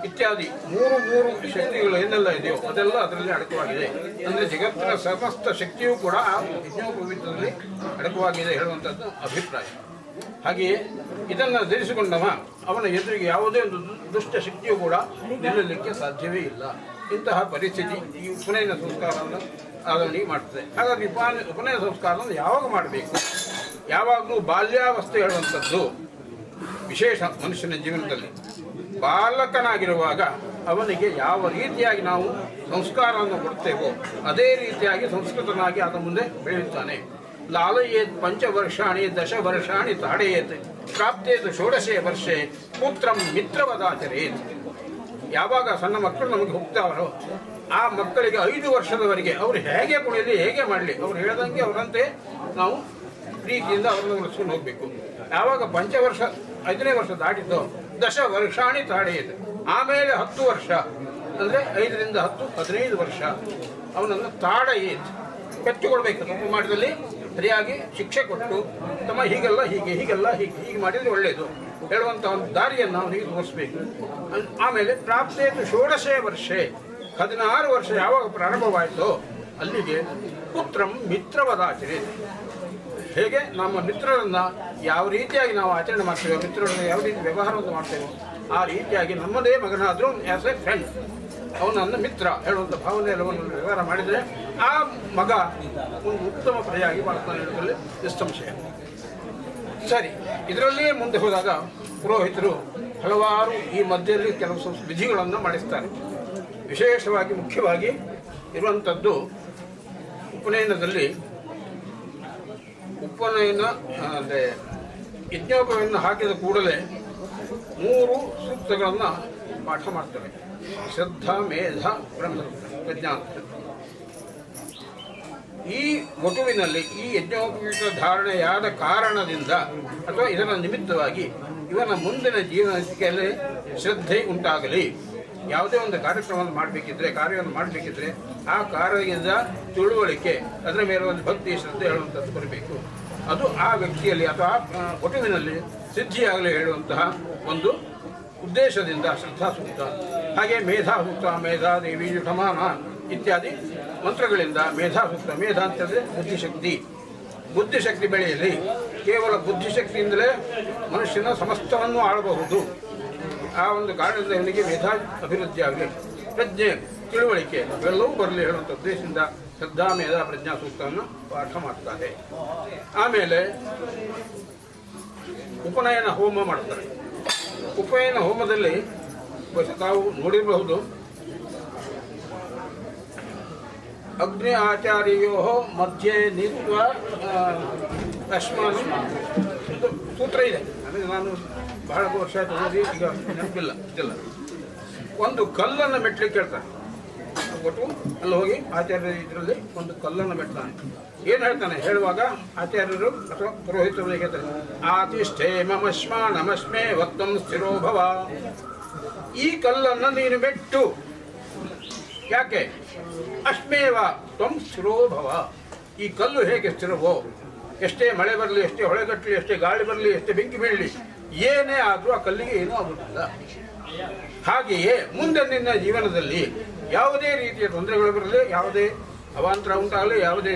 ಇತ್ಯಾದಿ 3 ಶಕ್ತಿಗಳು ಏನೆಲ್ಲ ಇದೆಯೋ ಅದೆಲ್ಲ ಅದರಲ್ಲಿ ಅಡಕವಾಗಿದೆ. ಅಂದರೆ ಜಗತ್ತಿನ ಸಮಸ್ತ ಶಕ್ತಿಯೂ ಕೂಡ ಆ ಯಜ್ಞೋಪವೀತದಲ್ಲಿ ಅಡಕವಾಗಿದೆ ಹೇಳುವಂಥದ್ದು ಅಭಿಪ್ರಾಯ. ಹಾಗೆಯೇ ಇದನ್ನು ಧರಿಸಿಕೊಂಡವ ಅವನ ಎದುರಿಗೆ ಯಾವುದೇ ಒಂದು ದುಷ್ಟ ಶಕ್ತಿಯೂ ಕೂಡ ನಿಲ್ಲಲಿಕ್ಕೆ ಸಾಧ್ಯವೇ ಇಲ್ಲ. ಇಂತಹ ಪರಿಸ್ಥಿತಿ ಈ ಉಪನಯನ ಸಂಸ್ಕಾರವನ್ನು ಅವನಿಗೆ ಮಾಡ್ತದೆ. ಹಾಗಾಗಿ ಉಪನಯನ ಸಂಸ್ಕಾರವನ್ನು ಯಾವಾಗ ಮಾಡಬೇಕು? ಯಾವಾಗಲೂ ಬಾಲ್ಯಾವಸ್ಥೆ ಹೇಳುವಂಥದ್ದು ವಿಶೇಷ ಮನುಷ್ಯನ ಜೀವನದಲ್ಲಿ. ಬಾಲಕನಾಗಿರುವಾಗ ಅವನಿಗೆ ಯಾವ ರೀತಿಯಾಗಿ ನಾವು ಸಂಸ್ಕಾರವನ್ನು ಕೊಡ್ತೇವೋ ಅದೇ ರೀತಿಯಾಗಿ ಸಂಸ್ಕೃತನಾಗಿ ಆತ ಮುಂದೆ ಬೆಳೆಯುತ್ತಾನೆ. ಲಾಲಯೇತ್ 5 ವರ್ಷಾಣಿ 10 ವರ್ಷಾಣಿ ತಾಡೆಯೇತ್ ಪ್ರಾಪ್ತೇತ್ 16 ವರ್ಷೆ ಪುತ್ರಂ ಮಿತ್ರವದಾಚರೇತ್. ಯಾವಾಗ ಸಣ್ಣ ಮಕ್ಕಳು ನಮಗೆ ಹೋಗ್ತಾವರೋ ಆ ಮಕ್ಕಳಿಗೆ 5 ವರ್ಷದವರೆಗೆ ಅವರು ಹೇಗೆ ಕುಣಿಯಲಿ, ಹೇಗೆ ಮಾಡಲಿ, ಅವ್ರು ಹೇಳ್ದಂಗೆ ಅವರಂತೆ ನಾವು ಪ್ರೀತಿಯಿಂದ ಅವರನ್ನು ಉಳಿಸ್ಕೊಂಡು ಹೋಗಬೇಕು. ಯಾವಾಗ 5ನೇ ವರ್ಷ ದಾಟಿದ್ದು 10 ವರ್ಷಾಣಿ ತಾಡೆಯೇತ್, ಆಮೇಲೆ 10 ವರ್ಷ ಅಂದರೆ 5ರಿಂದ 10 15 ವರ್ಷ ಅವನನ್ನು ತಾಡೆಯೇತ್ ಕಟ್ಟಿಕೊಡ್ಬೇಕು. ತಪ್ಪು ಮಾಡಿದಲ್ಲಿ ಸರಿಯಾಗಿ ಶಿಕ್ಷೆ ಕೊಟ್ಟು ತಮ್ಮ ಹೀಗೆಲ್ಲ ಹೀಗೆ ಮಾಡಿದರೆ ಒಳ್ಳೆಯದು ಹೇಳುವಂಥ ಒಂದು ದಾರಿಯನ್ನು ಅವನಿಗೆ ತೋರಿಸ್ಬೇಕು. ಆಮೇಲೆ ಪ್ರಾಪ್ತೇತು 16 ವರ್ಷೆ 16 ವರ್ಷ ಯಾವಾಗ ಪ್ರಾರಂಭವಾಯಿತೋ ಅಲ್ಲಿಗೆ ಪುತ್ರಂ ಮಿತ್ರವದಾಚರಿ. ಹೇಗೆ ನಮ್ಮ ಮಿತ್ರರನ್ನು ಯಾವ ರೀತಿಯಾಗಿ ನಾವು ಆಚರಣೆ ಮಾಡ್ತೇವೆ, ಮಿತ್ರರನ್ನು ಯಾವ ರೀತಿ ವ್ಯವಹಾರವನ್ನು ಮಾಡ್ತೇವೋ ಆ ರೀತಿಯಾಗಿ ನಮ್ಮದೇ ಮಗನಾದರೂ ಆ್ಯಸ್ ಎ ಫ್ರೆಂಡ್ ಅವನನ್ನು ಮಿತ್ರ ಹೇಳುವಂಥ ಭಾವನೆ ಎಲ್ಲವನ್ನು ವ್ಯವಹಾರ ಮಾಡಿದರೆ ಆ ಮಗ ಒಂದು ಉತ್ತಮ ಪ್ರಜೆಯಾಗಿ ಮಾಡ್ತಾನೆ ಹೇಳೋದ್ರಲ್ಲಿ ನಿಸ್ಸಂಶಯ. ಸರಿ, ಇದರಲ್ಲಿಯೇ ಮುಂದೆ ಹೋದಾಗ ಪುರೋಹಿತರು ಹಲವಾರು ಈ ಮಧ್ಯದಲ್ಲಿ ಕೆಲವು ವಿಧಿಗಳನ್ನು ಮಾಡಿಸ್ತಾರೆ. ವಿಶೇಷವಾಗಿ ಮುಖ್ಯವಾಗಿ ಇರುವಂಥದ್ದು ಉಪನಯನದಲ್ಲಿ ಅಂದರೆ ಯಜ್ಞೋಪವನ್ನು ಹಾಕಿದ ಕೂಡಲೇ 3 ಸೂಕ್ತಗಳನ್ನು ಪಾಠ ಮಾಡ್ತಾರೆ. ಶ್ರದ್ಧಾ, ಮೇಧ, ಪ್ರಜ್ಞಾನ. ಈ ವಟುವಿನಲ್ಲಿ ಈ ಯಜ್ಞೋಪವೀತ ಧಾರಣೆಯಾದ ಕಾರಣದಿಂದ ಅಥವಾ ಇದರ ನಿಮಿತ್ತವಾಗಿ ಇವನ ಮುಂದಿನ ಜೀವನಕ್ಕೆ ಶ್ರದ್ಧೆ ಉಂಟಾಗಲಿ. ಯಾವುದೇ ಒಂದು ಕಾರ್ಯವನ್ನು ಮಾಡಬೇಕಿದ್ರೆ ಆ ಕಾರ್ಯದಿಂದ ತಿಳುವಳಿಕೆ, ಅದರ ಮೇಲೆ ಒಂದು ಭಕ್ತಿ, ಶ್ರದ್ಧೆ ಹೇಳುವಂಥದ್ದು ಬರಬೇಕು. ಅದು ಆ ವ್ಯಕ್ತಿಯಲ್ಲಿ ಅಥವಾ ಆ ವಟುವಿನಲ್ಲಿ ಸಿದ್ಧಿಯಾಗಲಿ ಹೇಳುವಂತಹ ಒಂದು ಉದ್ದೇಶದಿಂದ ಶ್ರದ್ಧಾ ಸೂಕ್ತ. ಹಾಗೆ ಮೇಧಾ ಸೂಕ್ತ, ಮೇಧಾ ದೇವಿ ಯುಠಮಾನ ಇತ್ಯಾದಿ ಮಂತ್ರಗಳಿಂದ ಮೇಧಾ ಸೂಕ್ತ. ಮೇಧಾ ಅಂತಂದರೆ ಬುದ್ಧಿಶಕ್ತಿ ಬೆಳೆಯಲಿ. ಕೇವಲ ಬುದ್ಧಿಶಕ್ತಿಯಿಂದಲೇ ಮನುಷ್ಯನ ಸಮಸ್ತವನ್ನು ಆಳಬಹುದು. ಆ ಒಂದು ಕಾರಣದಿಂದ ಇವನಿಗೆ ಮೇಧಾ ಅಭಿವೃದ್ಧಿ ಆಗಲಿ. ಪ್ರಜ್ಞೆ, ತಿಳುವಳಿಕೆ ಇವೆಲ್ಲವೂ ಬರಲಿ ಹೇಳುವಂಥ ಉದ್ದೇಶದಿಂದ ಶ್ರದ್ಧಾ, ಮೇಧಾ, ಪ್ರಜ್ಞಾ ಸೂಕ್ತವನ್ನು ಪಾಠ ಮಾಡ್ತಾರೆ. ಆಮೇಲೆ ಉಪನಯನ ಹೋಮ ಮಾಡ್ತಾರೆ. ಉಪನಯನ ಹೋಮದಲ್ಲಿ ತಾವು ನೋಡಿರಬಹುದು, ಅಗ್ನಿ ಆಚಾರ್ಯೋ ಮಧ್ಯೆ ನಿತ್ವ ಅಶ್ಮಾನ ಸೂತ್ರ ಇದೆ. ಅಂದರೆ ನಾನು ಬಹಳ ವರ್ಷ ಆಯ್ತು ಓದಿ, ಈಗ ನೆನಪಿಲ್ಲ ಇದೆಲ್ಲ. ಒಂದು ಕಲ್ಲನ್ನು ಮೆಟ್ಲಿಕ್ಕೆ ಕೇಳ್ತಾನೆ. ಒಟ್ಟು ಅಲ್ಲಿ ಹೋಗಿ ಆಚಾರ್ಯ ಇದರಲ್ಲಿ ಒಂದು ಕಲ್ಲನ್ನು ಮೆಟ್ತಾನೆ. ಏನು ಹೇಳ್ತಾನೆ ಹೇಳುವಾಗ ಆಚಾರ್ಯರು ಅಥವಾ ಪುರೋಹಿತರು ಹೇಳ್ತಾರೆ, ಆತಿಷ್ಠೇ ಮಮಶ್ಮ ನಮಸ್ಮೇ ವಕ್ತಂ ಸ್ಥಿರೋಭವ. ಈ ಕಲ್ಲನ್ನು ನೀನು ಮೆಟ್ಟು. ಯಾಕೆ? ಅಶ್ಮೇವ ತ್ವಂ ಸ್ಥಿರೋಭವ. ಈ ಕಲ್ಲು ಹೇಗೆ ಸ್ಥಿರವೋ, ಎಷ್ಟೇ ಮಳೆ ಬರಲಿ, ಎಷ್ಟೇ ಹೊಳೆಗಟ್ಟಲಿ, ಎಷ್ಟೇ ಗಾಳಿ ಬರಲಿ, ಎಷ್ಟೇ ಬೆಂಕಿ ಬೀಳಲಿ, ಏನೇ ಆದರೂ ಆ ಕಲ್ಲಿಗೆ ಏನೂ ಆಗುತ್ತಿಲ್ಲ. ಹಾಗೆಯೇ ಮುಂದೆ ನಿನ್ನ ಜೀವನದಲ್ಲಿ ಯಾವುದೇ ರೀತಿಯ ತೊಂದರೆಗಳು ಬರಲಿ, ಯಾವುದೇ ಅವಾಂತರ ಉಂಟಾಗಲಿ, ಯಾವುದೇ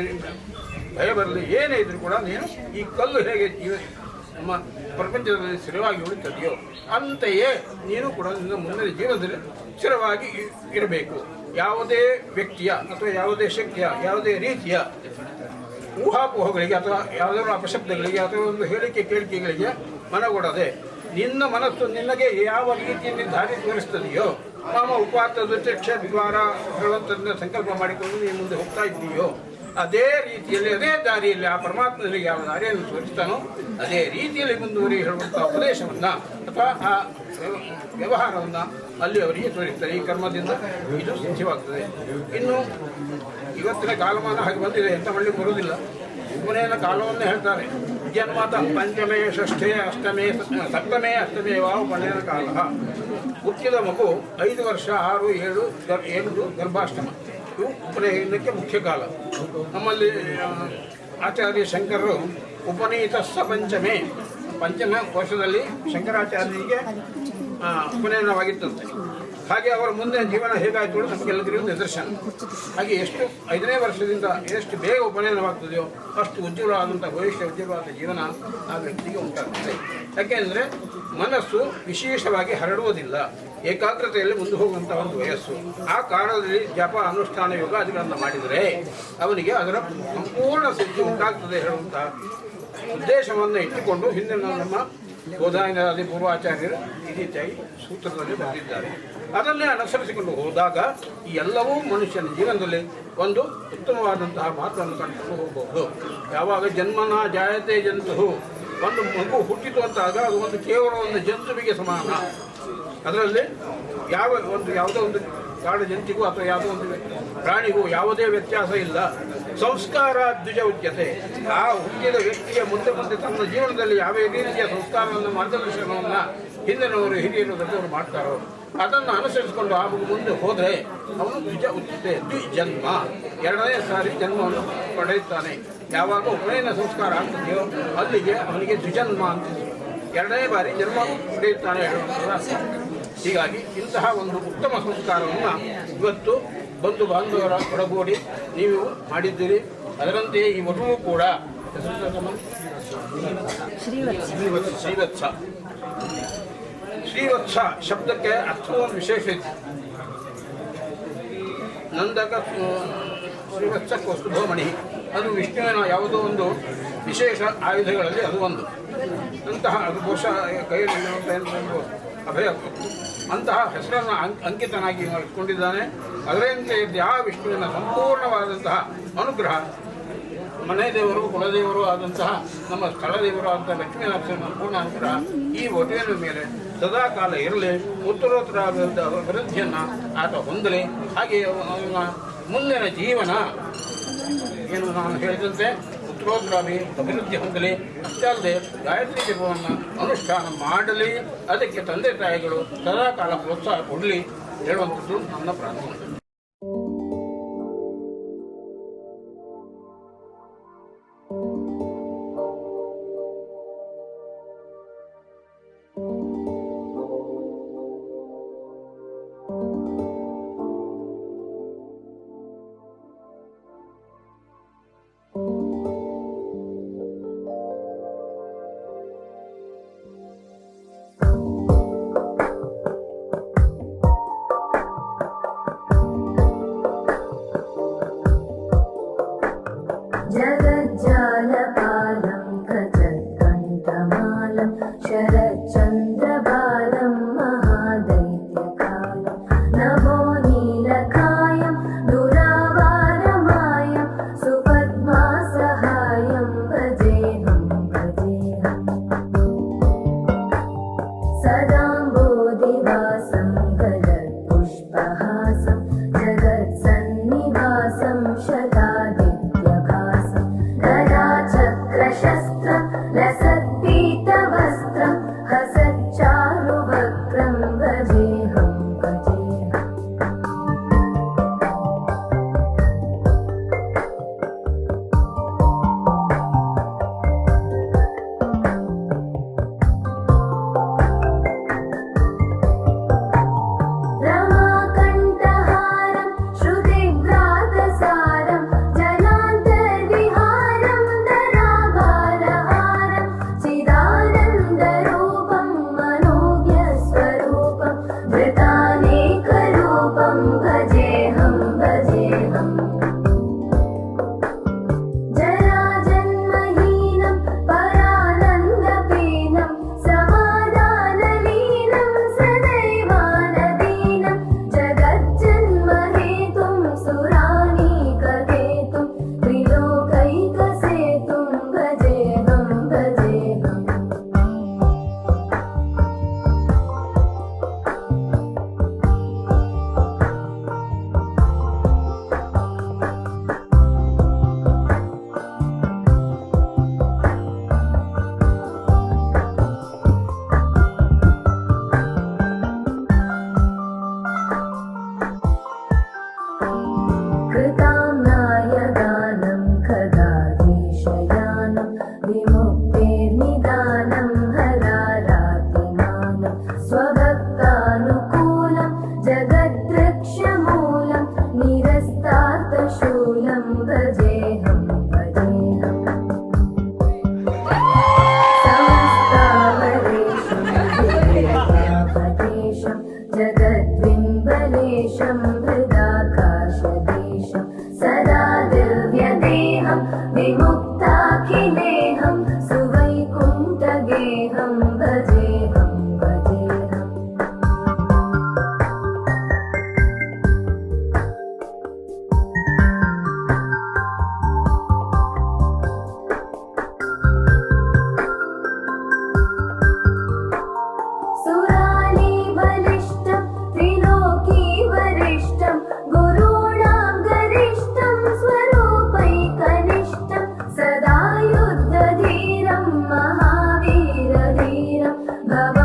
ಭಯ ಬರಲಿ, ಏನೇ ಇದ್ರೂ ಕೂಡ ನೀನು ಈ ಕಲ್ಲು ಹೇಗೆ ನಮ್ಮ ಪ್ರಪಂಚದಲ್ಲಿ ಸ್ಥಿರವಾಗಿ ಉಳಿತದೆಯೋ ಅಂತೆಯೇ ನೀನು ಕೂಡ ನಿನ್ನ ಮುಂದಿನ ಜೀವನದಲ್ಲಿ ಸ್ಥಿರವಾಗಿ ಇರಬೇಕು. ಯಾವುದೇ ವ್ಯಕ್ತಿಯ ಅಥವಾ ಯಾವುದೇ ಶಕ್ತಿಯ ಯಾವುದೇ ರೀತಿಯ ಊಹಾಪೋಹಗಳಿಗೆ ಅಥವಾ ಯಾವುದಾದ್ರು ಅಪಶಬ್ದಗಳಿಗೆ ಅಥವಾ ಒಂದು ಹೇಳಿಕೆ ಕೇಳಿಕೆಗಳಿಗೆ ಮನಗೊಡದೆ ನಿನ್ನ ಮನಸ್ಸು ನಿನಗೆ ಯಾವ ರೀತಿಯಲ್ಲಿ ದಾರಿ ತೋರಿಸ್ತದೆಯೋ ಮಾಮ ಉಪಾತ ದುರ್ಚಕ್ಷ ದ್ವಾರ ಹೇಳುವಂಥದ್ದನ್ನ ಸಂಕಲ್ಪ ಮಾಡಿಕೊಂಡು ನೀನು ಮುಂದೆ ಹೋಗ್ತಾ ಇದ್ದೀಯೋ ಅದೇ ರೀತಿಯಲ್ಲಿ ಅದೇ ದಾರಿಯಲ್ಲಿ ಆ ಪರಮಾತ್ಮನಿಗೆ ಯಾವ ದಾರಿಯನ್ನು ತೋರಿಸ್ತಾನೋ ಅದೇ ರೀತಿಯಲ್ಲಿ ಮುಂದುವರಿ ಹೇಳುವಂಥ ಉಪದೇಶವನ್ನು ಅಥವಾ ಆ ವ್ಯವಹಾರವನ್ನು ಅಲ್ಲಿ ಅವರಿಗೆ ತೋರಿಸ್ತಾರೆ. ಈ ಕರ್ಮದಿಂದ ಇದು ಸಿದ್ಧವಾಗ್ತದೆ. ಇನ್ನು ಇವತ್ತಿನ ಕಾಲಮಾನ ಹಾಗೆ ಬಂದಿದೆ, ಎಂತ ಮಾಡಲಿಕ್ಕೆ ಬರುವುದಿಲ್ಲ. ಕೊನೆಯ ಕಾಲವನ್ನೇ ಹೇಳ್ತಾರೆ, ಜನ್ಮತ ಪಂಚಮೇ ಷಷ್ಠೇ ಅಷ್ಟಮೇ ಸಪ್ತಮೇ ಅಷ್ಟಮೇ ವಾವು ಕೊನೆಯ ಕಾಲ. ಹುಟ್ಟಿದ ಮಗು 5 ವರ್ಷ 6, 7 ಗರ್ಭಾಷ್ಟಮ ಇವು ಉಪನಯನಕ್ಕೆ ಮುಖ್ಯ ಕಾಲ. ನಮ್ಮಲ್ಲಿ ಆಚಾರ್ಯ ಶಂಕರರು ಉಪನೀತಸ್ಸ ಪಂಚಮ ವರ್ಷದಲ್ಲಿ ಶಂಕರಾಚಾರ್ಯರಿಗೆ ಉಪನಯನವಾಗಿತ್ತಂತೆ. ಹಾಗೆ ಅವರ ಮುಂದೆ ಜೀವನ ಹೇಗಾಯಿತು ನಮಗೆಲ್ಲರಿಗೂ ನಿದರ್ಶನ. ಹಾಗೆ ಎಷ್ಟು 5ನೇ ವರ್ಷದಿಂದ ಎಷ್ಟು ಬೇಗ ಉಪನಯನವಾಗ್ತದೆಯೋ ಅಷ್ಟು ಉಜ್ವಲವಾದಂಥ ಭವಿಷ್ಯ ಉಜ್ವಲವಾದ ಜೀವನ ಆ ವ್ಯಕ್ತಿಗೆ ಉಂಟಾಗ್ತದೆ. ಯಾಕೆಂದರೆ ಮನಸ್ಸು ವಿಶೇಷವಾಗಿ ಹರಡುವುದಿಲ್ಲ, ಏಕಾಗ್ರತೆಯಲ್ಲಿ ಮುಂದೆ ಹೋಗುವಂಥ ಒಂದು ವಯಸ್ಸು. ಆ ಕಾಲದಲ್ಲಿ ಜಪ ಅನುಷ್ಠಾನ ಯೋಗಾದಿಗಳನ್ನು ಮಾಡಿದರೆ ಅವನಿಗೆ ಅದರ ಸಂಪೂರ್ಣ ಸಿದ್ಧಿ ಉಂಟಾಗ್ತದೆ ಹೇಳುವಂಥ ಉದ್ದೇಶವನ್ನು ಇಟ್ಟುಕೊಂಡು ಹಿಂದಿನ ನಮ್ಮ ಬೋಧಾಯನಾದಿ ಪೂರ್ವಾಚಾರ್ಯರು ಈ ರೀತಿಯಾಗಿ ಸೂತ್ರದಲ್ಲಿ ಬರೆದಿದ್ದಾರೆ. ಅದನ್ನೇ ಅನುಸರಿಸಿಕೊಂಡು ಹೋದಾಗ ಈ ಎಲ್ಲವೂ ಮನುಷ್ಯನ ಜೀವನದಲ್ಲಿ ಒಂದು ಉತ್ತಮವಾದಂತಹ ಮಾತನ್ನು ಕಂಡುಕೊಂಡು ಹೋಗಬಹುದು. ಯಾವಾಗ ಜನ್ಮನ ಜಾಯತೆ ಜಂತು, ಒಂದು ಮಗು ಹುಟ್ಟಿತು ಅಂತಾಗ ಅದು ಒಂದು ಕೇವಲ ಒಂದು ಜಂತುವಿಗೆ ಸಮಾನ. ಅದರಲ್ಲಿ ಯಾವುದೋ ಒಂದು ಕಾಡು ಜಂತಿಗೂ ಅಥವಾ ಯಾವುದೋ ಒಂದು ಪ್ರಾಣಿಗೂ ಯಾವುದೇ ವ್ಯತ್ಯಾಸ ಇಲ್ಲ. ಸಂಸ್ಕಾರ ದ್ವಿಜ ಉಚ್ಯತೆ. ಆ ಹುಟ್ಟಿದ ವ್ಯಕ್ತಿಯ ಮುಂದೆ ತನ್ನ ಜೀವನದಲ್ಲಿ ಯಾವ ರೀತಿಯ ಸಂಸ್ಕಾರವನ್ನು ಮಾರ್ಗದರ್ಶನವನ್ನು ಹಿಂದಿನವರು ಹಿರಿಯರು ದೊಡ್ಡವರು ಮಾಡ್ತಾರೋ ಅದನ್ನು ಅನುಸರಿಸಿಕೊಂಡು ಆ ಮುಂದೆ ಹೋದರೆ ಅವನು ದ್ವಿಜ ಉಚ್ಯತೆ. ದ್ವಿಜನ್ಮ, 2ನೇ ಸಾರಿ ಜನ್ಮವನ್ನು ಪಡೆಯುತ್ತಾನೆ. ಯಾವಾಗ ಉಪನಯನ ಸಂಸ್ಕಾರ ಆಗ್ತದೆಯೋ ಅಲ್ಲಿಗೆ ಅವನಿಗೆ ದ್ವಿಜನ್ಮ ಅಂತ 2ನೇ ಬಾರಿ ಜನ್ಮ ಪಡೆಯುತ್ತಾನೆ ಹೇಳುವಂಥದ್ದು. ಹೀಗಾಗಿ ಇಂತಹ ಒಂದು ಉತ್ತಮ ಸಂಸ್ಕಾರವನ್ನು ಇವತ್ತು ಬಂಧು ಬಾಂಧವರ ಒಳಗೂಡಿ ನೀವು ಮಾಡಿದ್ದೀರಿ. ಅದರಂತೆಯೇ ಈ ವಧುವು ಕೂಡ ಶ್ರೀವತ್ಸ ಶಬ್ದಕ್ಕೆ ಅರ್ಥವನ್ನು ವಿಶೇಷ ಇದೆ. ನಂದಕ ಶ್ರೀವತ್ಸ ಕೌಸ್ತುಭಮಣಿ, ಅದು ವಿಷ್ಣುವಿನ ಯಾವುದೋ ಒಂದು ವಿಶೇಷ ಆಯುಧಗಳಲ್ಲಿ ಅದು ಒಂದು. ಅಂತಹ ಅದು ಬಹುಶಃ ಕೈಯಲ್ಲಿ ಅಭಯ ಅಂತಹ ಹೆಸರನ್ನು ಅಂಕಿತನಾಗಿ ಇಟ್ಕೊಂಡಿದ್ದಾನೆ. ಅದರಂತೆ ಯಾವ ವಿಷ್ಣುವಿನ ಸಂಪೂರ್ಣವಾದಂತಹ ಅನುಗ್ರಹ, ಮನೆ ದೇವರು ಕುಲದೇವರು ಆದಂತಹ ನಮ್ಮ ಸ್ಥಳದೇವರು ಆದಂತಹ ಲಕ್ಷ್ಮೀನಾರಾಯಣ ಸಂಪೂರ್ಣ ಅನುಗ್ರಹ ಈ ವಧುವಿನ ಮೇಲೆ ಸದಾ ಕಾಲ ಇರಲಿ. ಉತ್ತರೋತ್ತರ ಅಭಿವೃದ್ಧಿಯನ್ನು ಆತ ಹೊಂದಲಿ. ಹಾಗೆ ಅವನ ಮುಂದಿನ ಜೀವನ ಏನು ನಾನು ಹೇಳಿದಂತೆ ಅಭಿವೃದ್ಧಿ ಹೊಂದಲಿ. ಅಷ್ಟೇ ಅಲ್ಲದೆ ಗಾಯತ್ರಿ ಜಪವನ್ನು ಅನುಷ್ಠಾನ ಮಾಡಲಿ. ಅದಕ್ಕೆ ತಂದೆ ತಾಯಿಗಳು ಸದಾ ಕಾಲ ಪ್ರೋತ್ಸಾಹ ಕೊಡಲಿ ಹೇಳುವಂಥದ್ದು ನನ್ನ ಪ್ರಾರ್ಥನೆ. जगज्जालपालं गजत्कण्ठमालं शरच्चन्द्रबालं महादैत्यकालं नभो नीलकायं दुरावारमायं सुपद्मासहायं भजेऽहं सदाम्बोधिवासं गलत्पुष्पहासं जगत्सन्निवासं शतादित्यभासं गदाचक्रशस्त्रं लसत्पीतवस्त्रं हसच्चारुवक्त्रं भजेऽहं देशं हृदाकाशदेशं सदा दिव्यदेहं विमुक्ताखिलेहं सुवैकुण्ठगेहं भजेहं भजेहम् सुराली बलिष्ठं त्रिलोकी वरिष्ठं गुरूणां गरिष्ठं स्वरूपैकनिष्ठं सदा युद्धधीरं महावीरधीरं भव